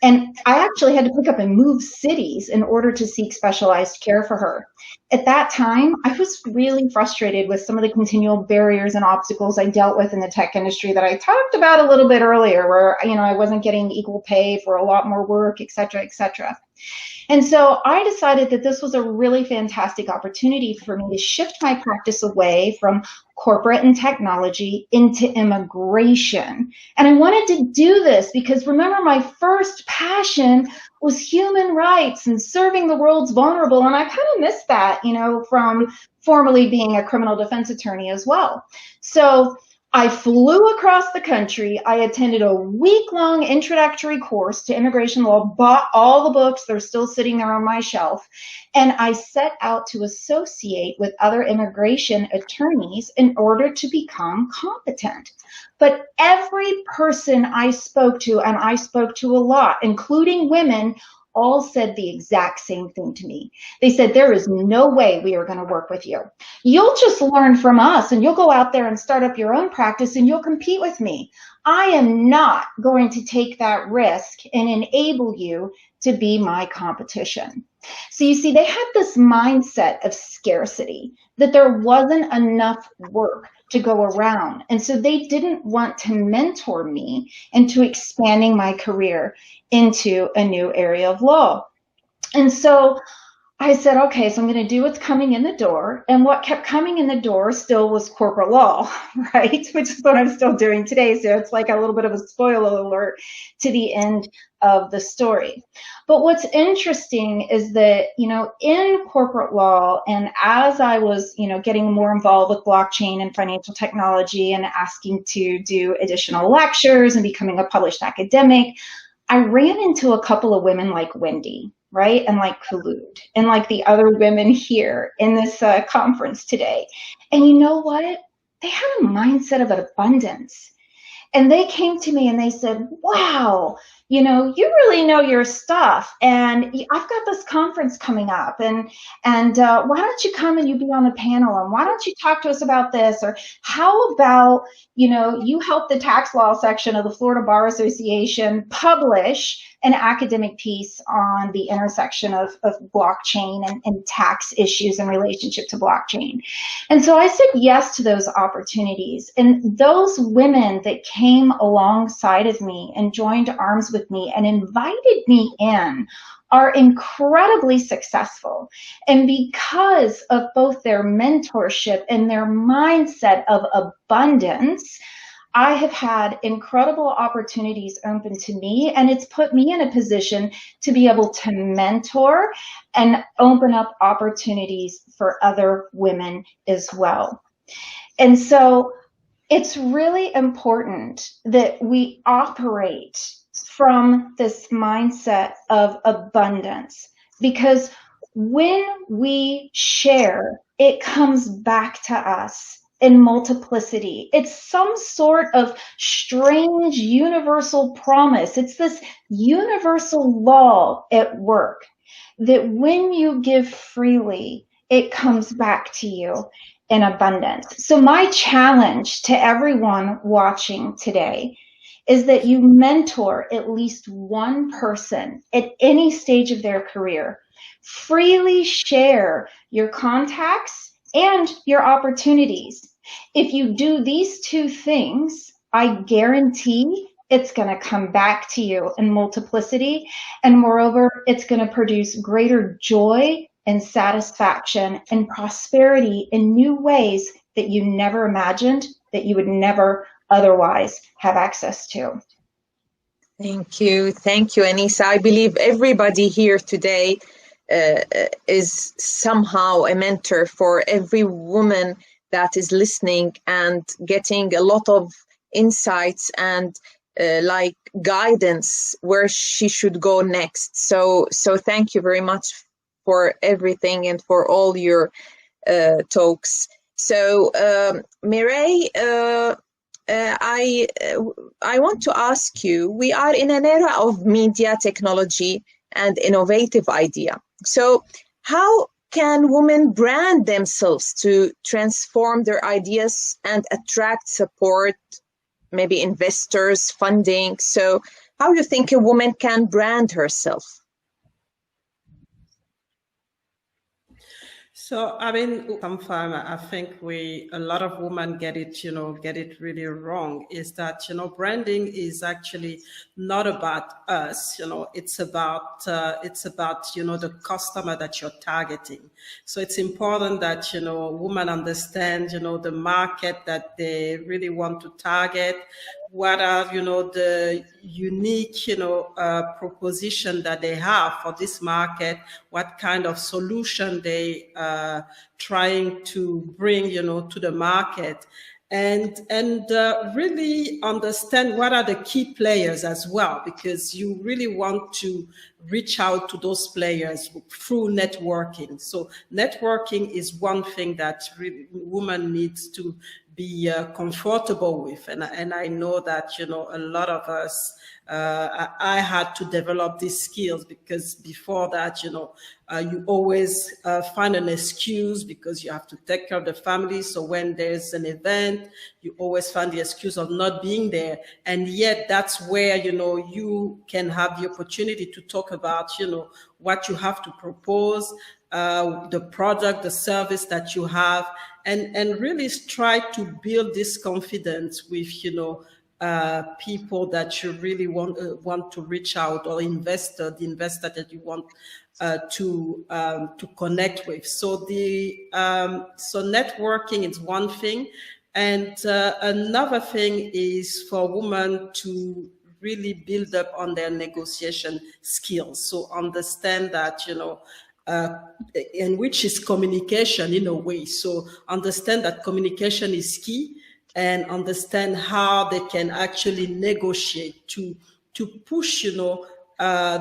And I actually had to pick up and move cities in order to seek specialized care for her. At that time, I was really frustrated with some of the continual barriers and obstacles I dealt with in the tech industry that I talked about a little bit earlier, where, you know, I wasn't getting equal pay for a lot more work, et cetera, et cetera. And so I decided that this was a really fantastic opportunity for me to shift my practice away from corporate and technology into immigration. And I wanted to do this because, remember, my first passion was human rights and serving the world's vulnerable. And I kind of missed that, you know, from formerly being a criminal defense attorney as well. So I flew across the country. I attended a week-long introductory course to immigration law, bought all the books. They're still sitting there on my shelf. And I set out to associate with other immigration attorneys in order to become competent. But every person I spoke to, and I spoke to a lot, including women, all said the exact same thing to me. They said, there is no way we are going to work with you. You'll just learn from us and you'll go out there and start up your own practice and you'll compete with me. I am not going to take that risk and enable you to be my competition. So you see, they had this mindset of scarcity, that there wasn't enough work to go around. And so they didn't want to mentor me into expanding my career into a new area of law. And so I said, okay, so I'm going to do what's coming in the door. And what kept coming in the door still was corporate law, right? Which is what I'm still doing today. So it's like a little bit of a spoiler alert to the end of the story. But what's interesting is that, you know, in corporate law, and as I was, you know, getting more involved with blockchain and financial technology and asking to do additional lectures and becoming a published academic, I ran into a couple of women like Wendy, right? And like Khulud, and like the other women here in this conference today. And you know what? They had a mindset of abundance. And they came to me and they said, wow, you know, you really know your stuff. And I've got this conference coming up. And why don't you come and you be on the panel? And why don't you talk to us about this? Or how about, you know, you help the tax law section of the Florida Bar Association publish an academic piece on the intersection of blockchain and tax issues in relationship to blockchain. And so I said yes to those opportunities. And those women that came alongside of me and joined arms with me and invited me in are incredibly successful. And because of both their mentorship and their mindset of abundance, I have had incredible opportunities open to me, and it's put me in a position to be able to mentor and open up opportunities for other women as well. And so it's really important that we operate from this mindset of abundance, because when we share, it comes back to us in multiplicity. It's some sort of strange universal promise. It's this universal law at work that when you give freely, it comes back to you in abundance. So my challenge to everyone watching today is that you mentor at least one person at any stage of their career. Freely share your contacts and your opportunities. If you do these two things, I guarantee it's going to come back to you in multiplicity. And moreover, it's going to produce greater joy and satisfaction and prosperity in new ways that you never imagined, that you would never otherwise have access to. Thank you. Thank you, Anissa. I believe everybody here today is somehow a mentor for every woman that is listening and getting a lot of insights and like guidance where she should go next. So thank you very much for everything and for all your talks. So Mireille, I want to ask you, we are in an era of media, technology, and innovative idea. So how can women brand themselves to transform their ideas and attract support, maybe investors, funding? So how do you think a woman can brand herself? So, I mean, sometimes I think a lot of women get it really wrong, is that, branding is actually not about us, it's about, the customer that you're targeting. So it's important that, women understand, the market that they really want to target, what are, the unique, proposition that they have for this market, what kind of solution they trying to bring, to the market, and really understand what are the key players as well, because you really want to reach out to those players through networking. So networking is one thing that really women needs to comfortable with. And I know that, you know, a lot of us, I had to develop these skills, because before that, you know, you always find an excuse because you have to take care of the family. So when there's an event, you always find the excuse of not being there. And yet that's where, you know, you can have the opportunity to talk about, you know, what you have to propose, the product, the service that you have, and really try to build this confidence with, you know, people that you really want to reach out, or the investor that you want to connect with. So so networking is one thing, and another thing is for women to really build up on their negotiation skills. So understand that, you know, and which is communication in a way. So understand that communication is key, and understand how they can actually negotiate to push, you know,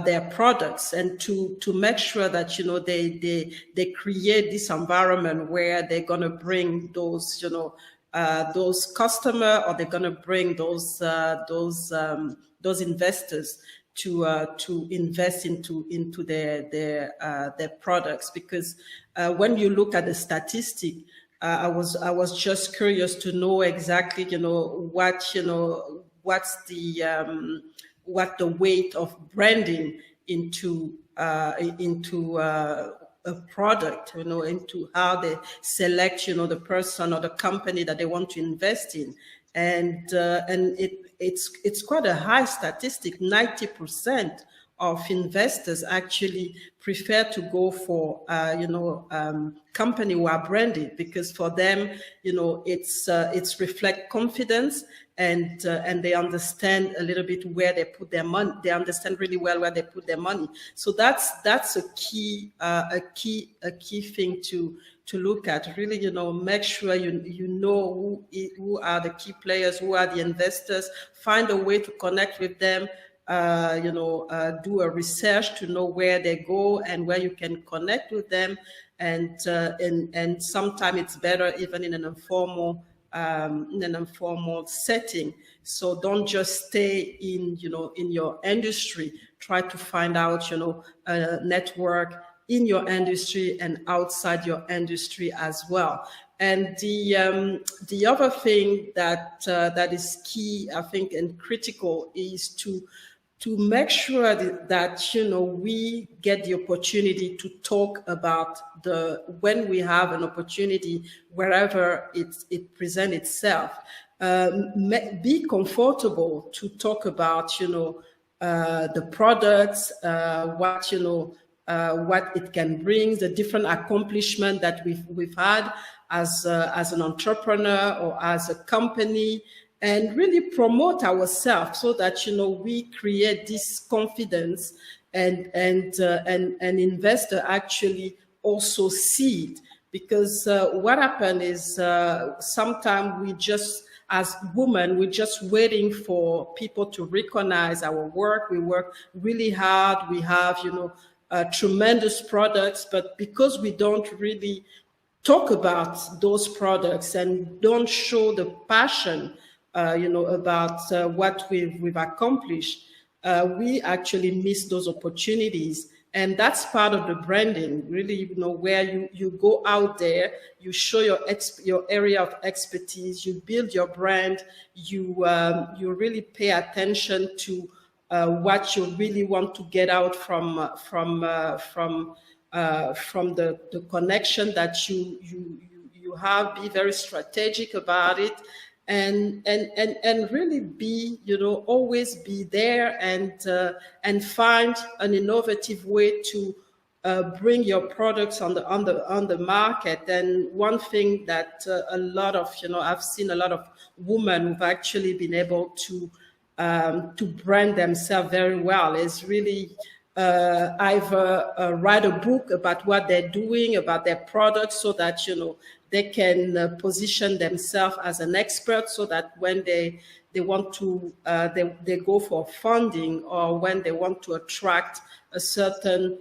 their products, and to make sure that, you know, they create this environment where they're going to bring those, you know, those customer, or they're going to bring those investors to invest into their products. Because when you look at the statistic, I was just curious to know exactly, you know, what's the weight of branding into a product, you know, into how they select, you know, the person or the company that they want to invest in. And it's quite a high statistic. 90% of investors actually prefer to go for, company who are branded, because for them, you know, it's reflect confidence, and they understand a little bit where they put their money. They understand really well where they put their money. So that's a key thing to look at. Really, you know, make sure you know who are the key players, who are the investors. Find a way to connect with them. Do a research to know where they go and where you can connect with them. And sometimes it's better even in an informal setting. So don't just stay in your industry. Try to find out, a network in your industry and outside your industry as well. And the other thing that is key, I think, and critical is to make sure that we get the opportunity to talk about when we have an opportunity, wherever it presents itself, be comfortable to talk about the products, what it can bring, the different accomplishment that we've had as an entrepreneur or as a company, and really promote ourselves so that we create this confidence, and investor actually also see it. Because what happened is sometimes as women, we're just waiting for people to recognize our work. We work really hard. We have tremendous products, but because we don't really talk about those products and don't show the passion about what we've accomplished, we actually miss those opportunities. And that's part of the branding, really, where you go out there, you show your area of expertise, you build your brand, you really pay attention to what you really want to get out from the connection that you have. Be very strategic about it. And really be, always be there and find an innovative way to bring your products on the market. And one thing that a lot of, I've seen a lot of women who've actually been able to brand themselves very well is really either write a book about what they're doing, about their products, so that, they can position themselves as an expert, so that when they want to, they go for funding, or when they want to attract a certain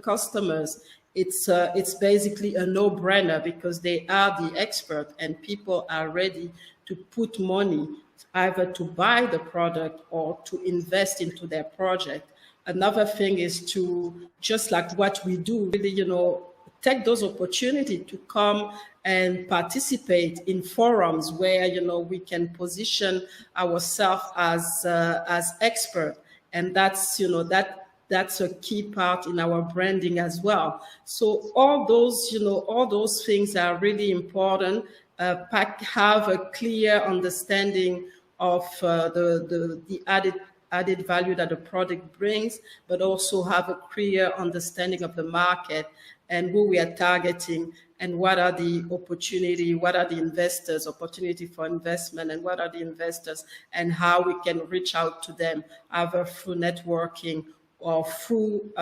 customers, it's basically a no-brainer because they are the expert and people are ready to put money either to buy the product or to invest into their project. Another thing is to, just like what we do, really, take those opportunities to come and participate in forums where, we can position ourselves as expert. And that's, that's a key part in our branding as well. So all those things are really important. Have a clear understanding of the added value that the product brings, but also have a clear understanding of the market and who we are targeting and what are the opportunity, what are the investors, opportunity for investment, and what are the investors, and how we can reach out to them either through networking or through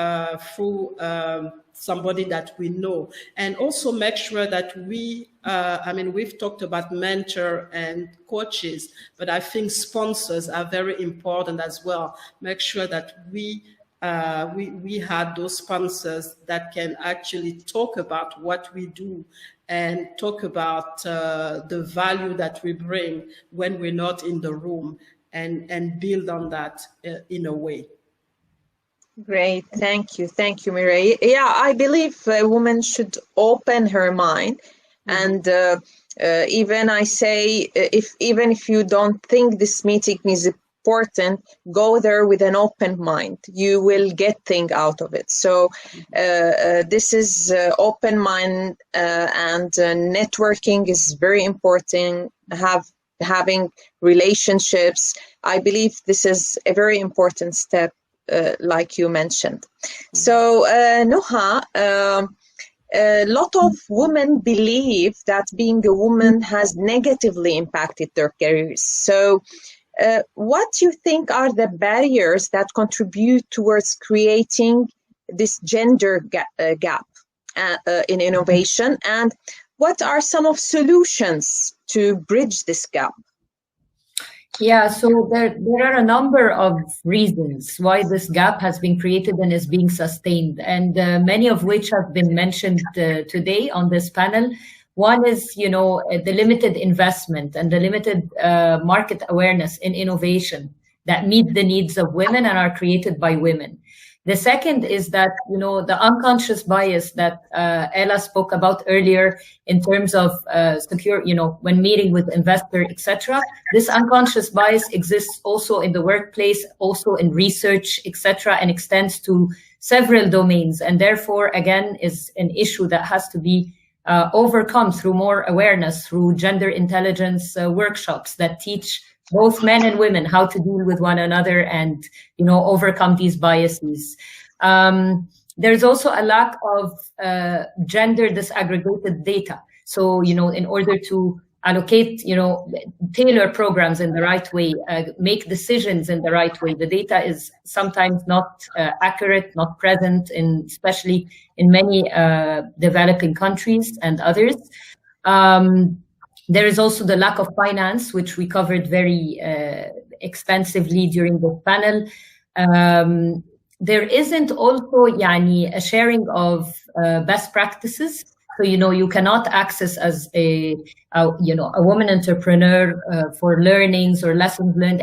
somebody that we know. And also make sure that we've talked about mentor and coaches, but I think sponsors are very important as well. Make sure that we had those sponsors that can actually talk about what we do and talk about the value that we bring when we're not in the room, and build on that in a way. Great, thank you, Mireille. Yeah, I believe a woman should open her mind, and even I say, even if you don't think this meeting is important, go there with an open mind. You will get things out of it. So this is open mind, and networking is very important. Having relationships, I believe this is a very important step. Like you mentioned. So, Noha, a lot of women believe that being a woman has negatively impacted their careers. So, what do you think are the barriers that contribute towards creating this gender gap in innovation? And what are some of solutions to bridge this gap? Yeah, so there are a number of reasons why this gap has been created and is being sustained, and many of which have been mentioned today on this panel. One is, the limited investment and the limited market awareness in innovation that meet the needs of women and are created by women. The second is that, the unconscious bias that Ella spoke about earlier in terms of when meeting with investor, etc. This unconscious bias exists also in the workplace, also in research, etc., and extends to several domains. And therefore, again, is an issue that has to be overcome through more awareness, through gender intelligence workshops that teach both men and women how to deal with one another and, overcome these biases. There's also a lack of gender disaggregated data. So, in order to allocate, tailor programs in the right way, make decisions in the right way, the data is sometimes not accurate, not present, especially in many developing countries and others. There is also the lack of finance, which we covered very extensively during the panel. There isn't also a sharing of best practices. So, you cannot access as a woman entrepreneur for learnings or lessons learned,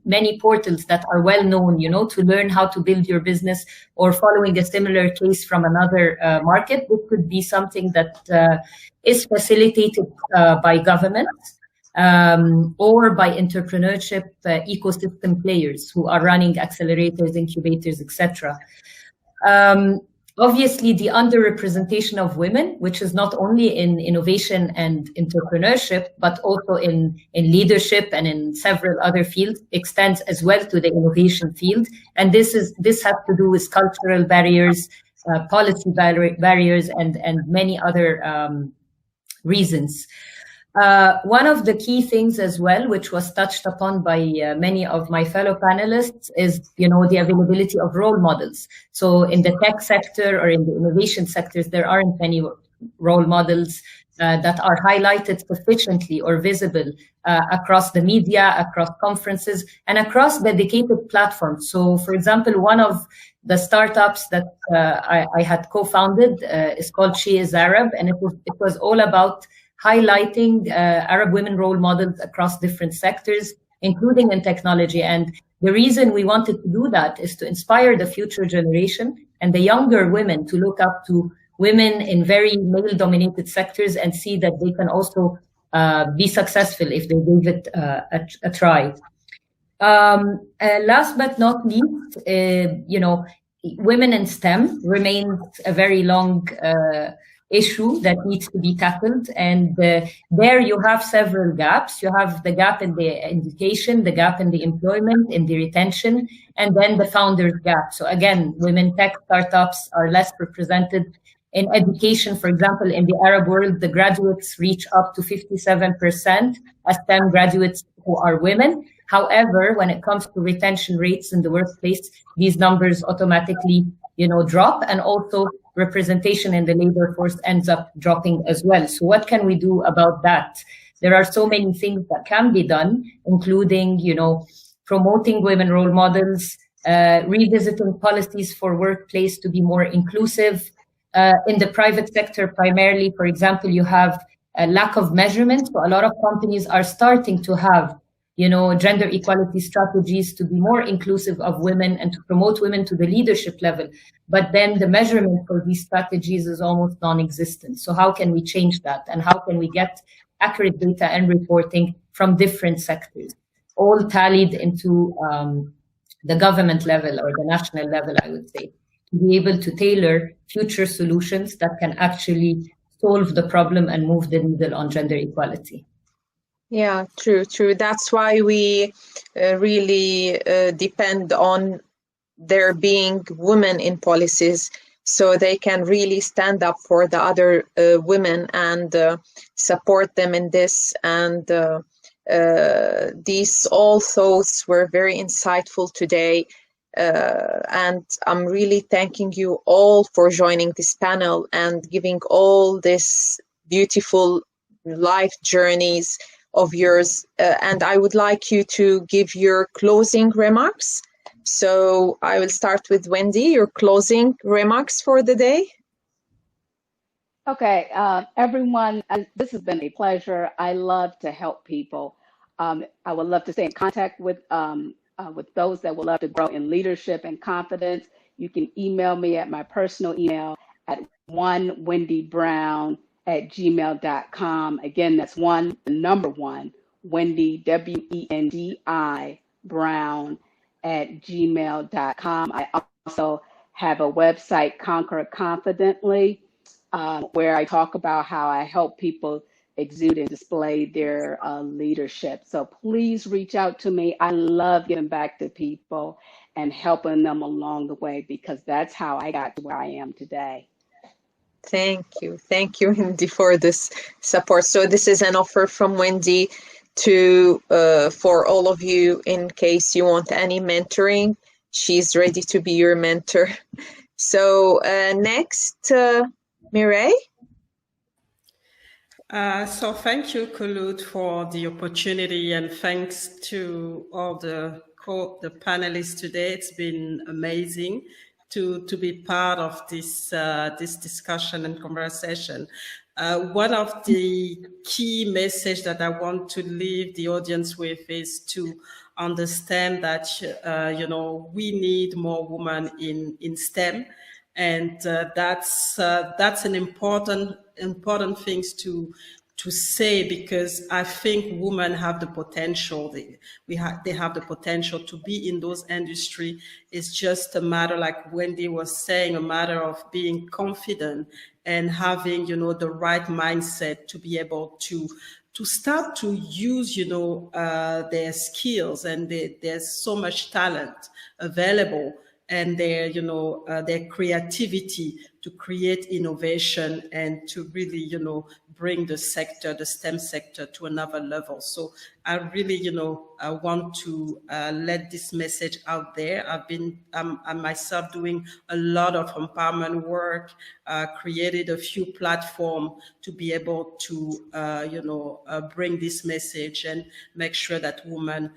many portals that are well known, to learn how to build your business, or following a similar case from another market. This could be something that is facilitated by governments or by entrepreneurship ecosystem players who are running accelerators, incubators, etc. Obviously, the underrepresentation of women, which is not only in innovation and entrepreneurship, but also in leadership and in several other fields, extends as well to the innovation field. And this has to do with cultural barriers, policy barriers, and many other reasons. One of the key things as well, which was touched upon by many of my fellow panelists, is, the availability of role models. So in the tech sector or in the innovation sectors, there aren't many role models that are highlighted sufficiently or visible across the media, across conferences, and across dedicated platforms. So, for example, one of the startups that I had co-founded is called She is Arab, and it was all about highlighting Arab women role models across different sectors, including in technology. And the reason we wanted to do that is to inspire the future generation and the younger women to look up to women in very male-dominated sectors and see that they can also be successful if they give it a try. Last but not least, women in STEM remains a very long issue that needs to be tackled. And there you have several gaps. You have the gap in the education, the gap in the employment, in the retention, and then the founders gap. So again, women tech startups are less represented in education. For example, in the Arab world, the graduates reach up to 57% as STEM graduates who are women. However, when it comes to retention rates in the workplace, these numbers automatically, drop, and also representation in the labor force ends up dropping as well. So what can we do about that? There are so many things that can be done, including, promoting women role models, revisiting policies for workplace to be more inclusive. In the private sector, primarily, for example, you have a lack of measurement. So a lot of companies are starting to have gender equality strategies to be more inclusive of women and to promote women to the leadership level. But then the measurement for these strategies is almost non-existent. So how can we change that? And how can we get accurate data and reporting from different sectors, all tallied into the government level or the national level, I would say, to be able to tailor future solutions that can actually solve the problem and move the needle on gender equality. Yeah, true. That's why we really depend on there being women in policies, so they can really stand up for the other women and support them in this. And these all thoughts were very insightful today. And I'm really thanking you all for joining this panel and giving all this beautiful life journeys of yours. And I would like you to give your closing remarks. So I will start with Wendy, your closing remarks for the day. Okay, everyone, this has been a pleasure. I love to help people. I would love to stay in contact with those that would love to grow in leadership and confidence. You can email me at my personal email at onewendybrown@gmail.com. Again, that's the number one, Wendy, WENDI, Brown@gmail.com. I also have a website, Conquer Confidently, where I talk about how I help people exude and display their leadership. So please reach out to me. I love giving back to people and helping them along the way, because that's how I got to where I am today. Thank you, Wendy, for this support. So this is an offer from Wendy to for all of you, in case you want any mentoring. She's ready to be your mentor. So next, Mireille. So thank you, Khulud, for the opportunity, and thanks to all the panelists today. It's been amazing to be part of this discussion and conversation. One of the key message that I want to leave the audience with is to understand that we need more women in STEM, and that's an important things to say, because I think women have the potential. They have the potential to be in those industries. It's just a matter, like Wendy was saying, a matter of being confident and having, the right mindset to be able to start to use, their skills, and there's so much talent available, and their creativity to create innovation and to really, bring the STEM sector to another level. So I really, I want to let this message out there. I'm myself doing a lot of empowerment work, created a few platforms to be able to, bring this message and make sure that women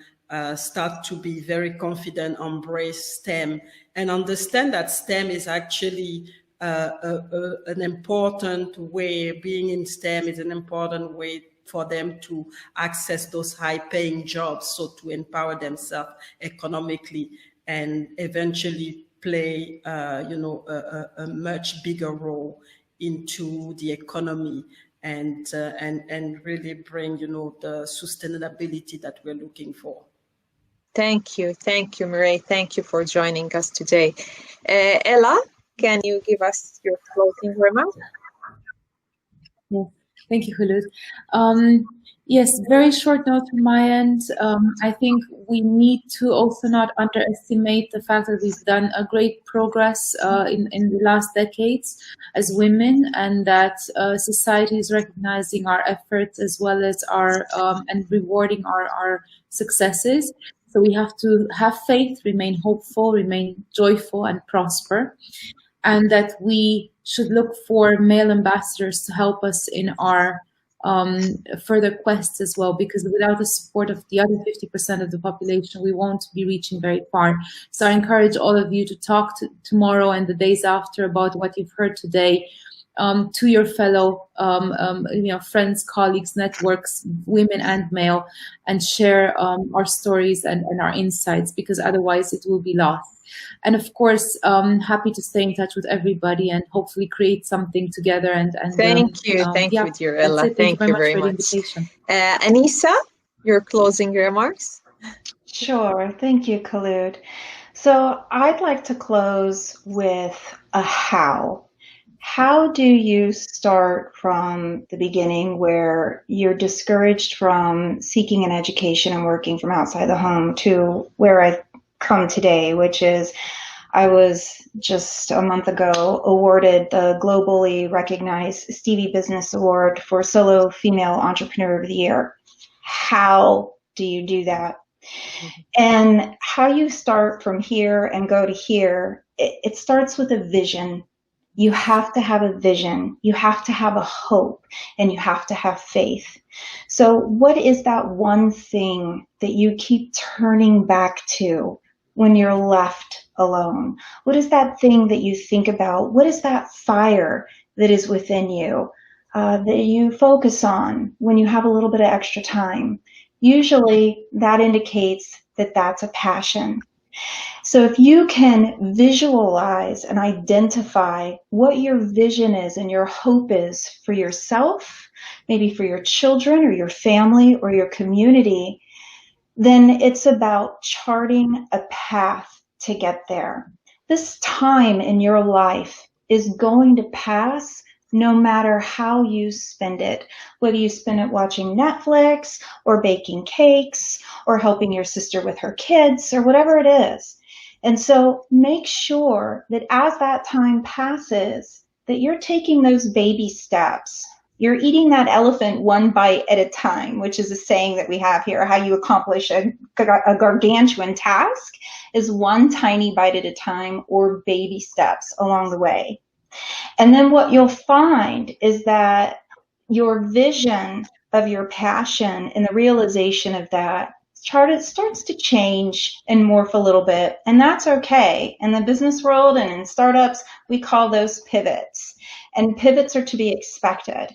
start to be very confident, embrace STEM, and understand that STEM is actually an important way, being in STEM is an important way for them to access those high-paying jobs, so to empower themselves economically and eventually play, a much bigger role into the economy and really bring, the sustainability that we're looking for. Thank you, Mireille. Thank you for joining us today. Ella, can you give us your closing remarks? Yes, thank you, Khulud. Yes, very short note from my end. I think we need to also not underestimate the fact that we've done a great progress in the last decades as women, and that society is recognizing our efforts as well as our and rewarding our successes. So we have to have faith, remain hopeful, remain joyful, and prosper, and that we should look for male ambassadors to help us in our further quests as well, because without the support of the other 50% of the population, we won't be reaching very far. So I encourage all of you to talk tomorrow and the days after about what you've heard today to your fellow friends, colleagues, networks, women and male, and share our stories and our insights, because otherwise it will be lost. And of course, happy to stay in touch with everybody and hopefully create something together. And thank you, dear Ella. Thank you very much. Anissa, your closing remarks. Sure, thank you, Khulud. So I'd like to close with a how. How do you start from the beginning where you're discouraged from seeking an education and working from outside the home to where I've come today, which is I was just a month ago awarded the globally recognized Stevie Business Award for Solo Female Entrepreneur of the Year. How do you do that? And how you start from here and go to here, it starts with a vision. You have to have a vision, you have to have a hope, and you have to have faith. So what is that one thing that you keep turning back to when you're left alone? What is that thing that you think about? What is that fire that is within you that you focus on when you have a little bit of extra time? Usually that indicates that that's a passion. So if you can visualize and identify what your vision is and your hope is for yourself, maybe for your children or your family or your community, then it's about charting a path to get there. This time in your life is going to pass no matter how you spend it, whether you spend it watching Netflix or baking cakes or helping your sister with her kids or whatever it is. And so make sure that as that time passes, that you're taking those baby steps. You're eating that elephant one bite at a time, which is a saying that we have here. How you accomplish a gargantuan task is one tiny bite at a time or baby steps along the way. And then what you'll find is that your vision of your passion and the realization of that starts to change and morph a little bit, and that's okay. In the business world and in startups, we call those pivots, and pivots are to be expected.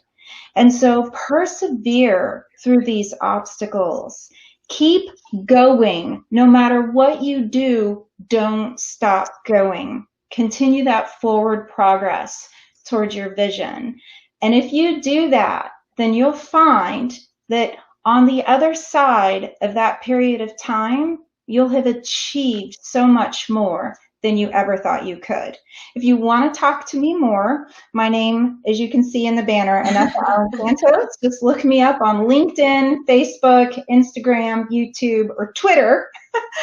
And so persevere through these obstacles. Keep going. No matter what you do, don't stop going. Continue that forward progress towards your vision. And if you do that, then you'll find that on the other side of that period of time, you'll have achieved so much more than you ever thought you could. If you want to talk to me more, my name, as you can see in the banner, Anessa Allen Santos. Just look me up on LinkedIn, Facebook, Instagram, YouTube, or Twitter,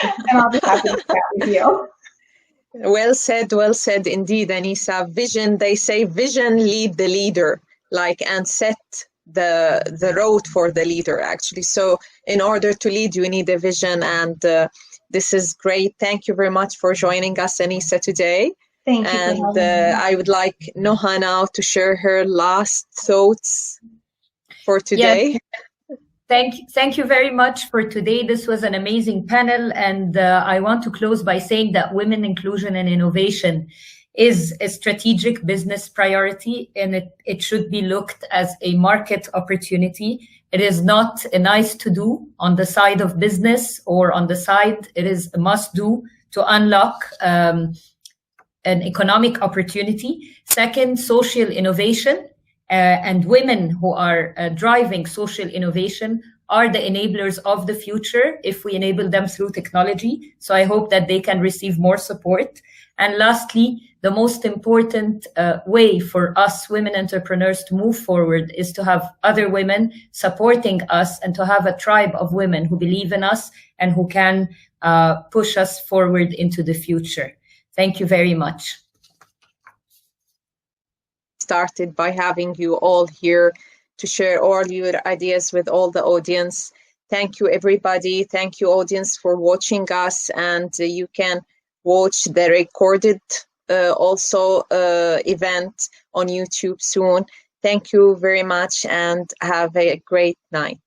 and I'll be happy to chat with you. Well said indeed, Anissa. Vision, they say vision lead the leader, and set the road for the leader, actually. So in order to lead, you need a vision, and this is great. Thank you very much for joining us, Anissa, today. Thank you. And I would like Noha now to share her last thoughts for today. Yes. Thank you very much for today. This was an amazing panel, and I want to close by saying that women inclusion and innovation is a strategic business priority, and it should be looked as a market opportunity. It is not a nice to do on the side of business or on the side. It is a must do to unlock an economic opportunity. Second, social innovation. And women who are driving social innovation are the enablers of the future if we enable them through technology. So I hope that they can receive more support. And lastly, the most important way for us women entrepreneurs to move forward is to have other women supporting us and to have a tribe of women who believe in us and who can push us forward into the future. Thank you very much. Started by having you all here to share all your ideas with all the audience. Thank you, everybody. Thank you, audience, for watching us. And you can watch the recorded event on YouTube soon. Thank you very much and have a great night.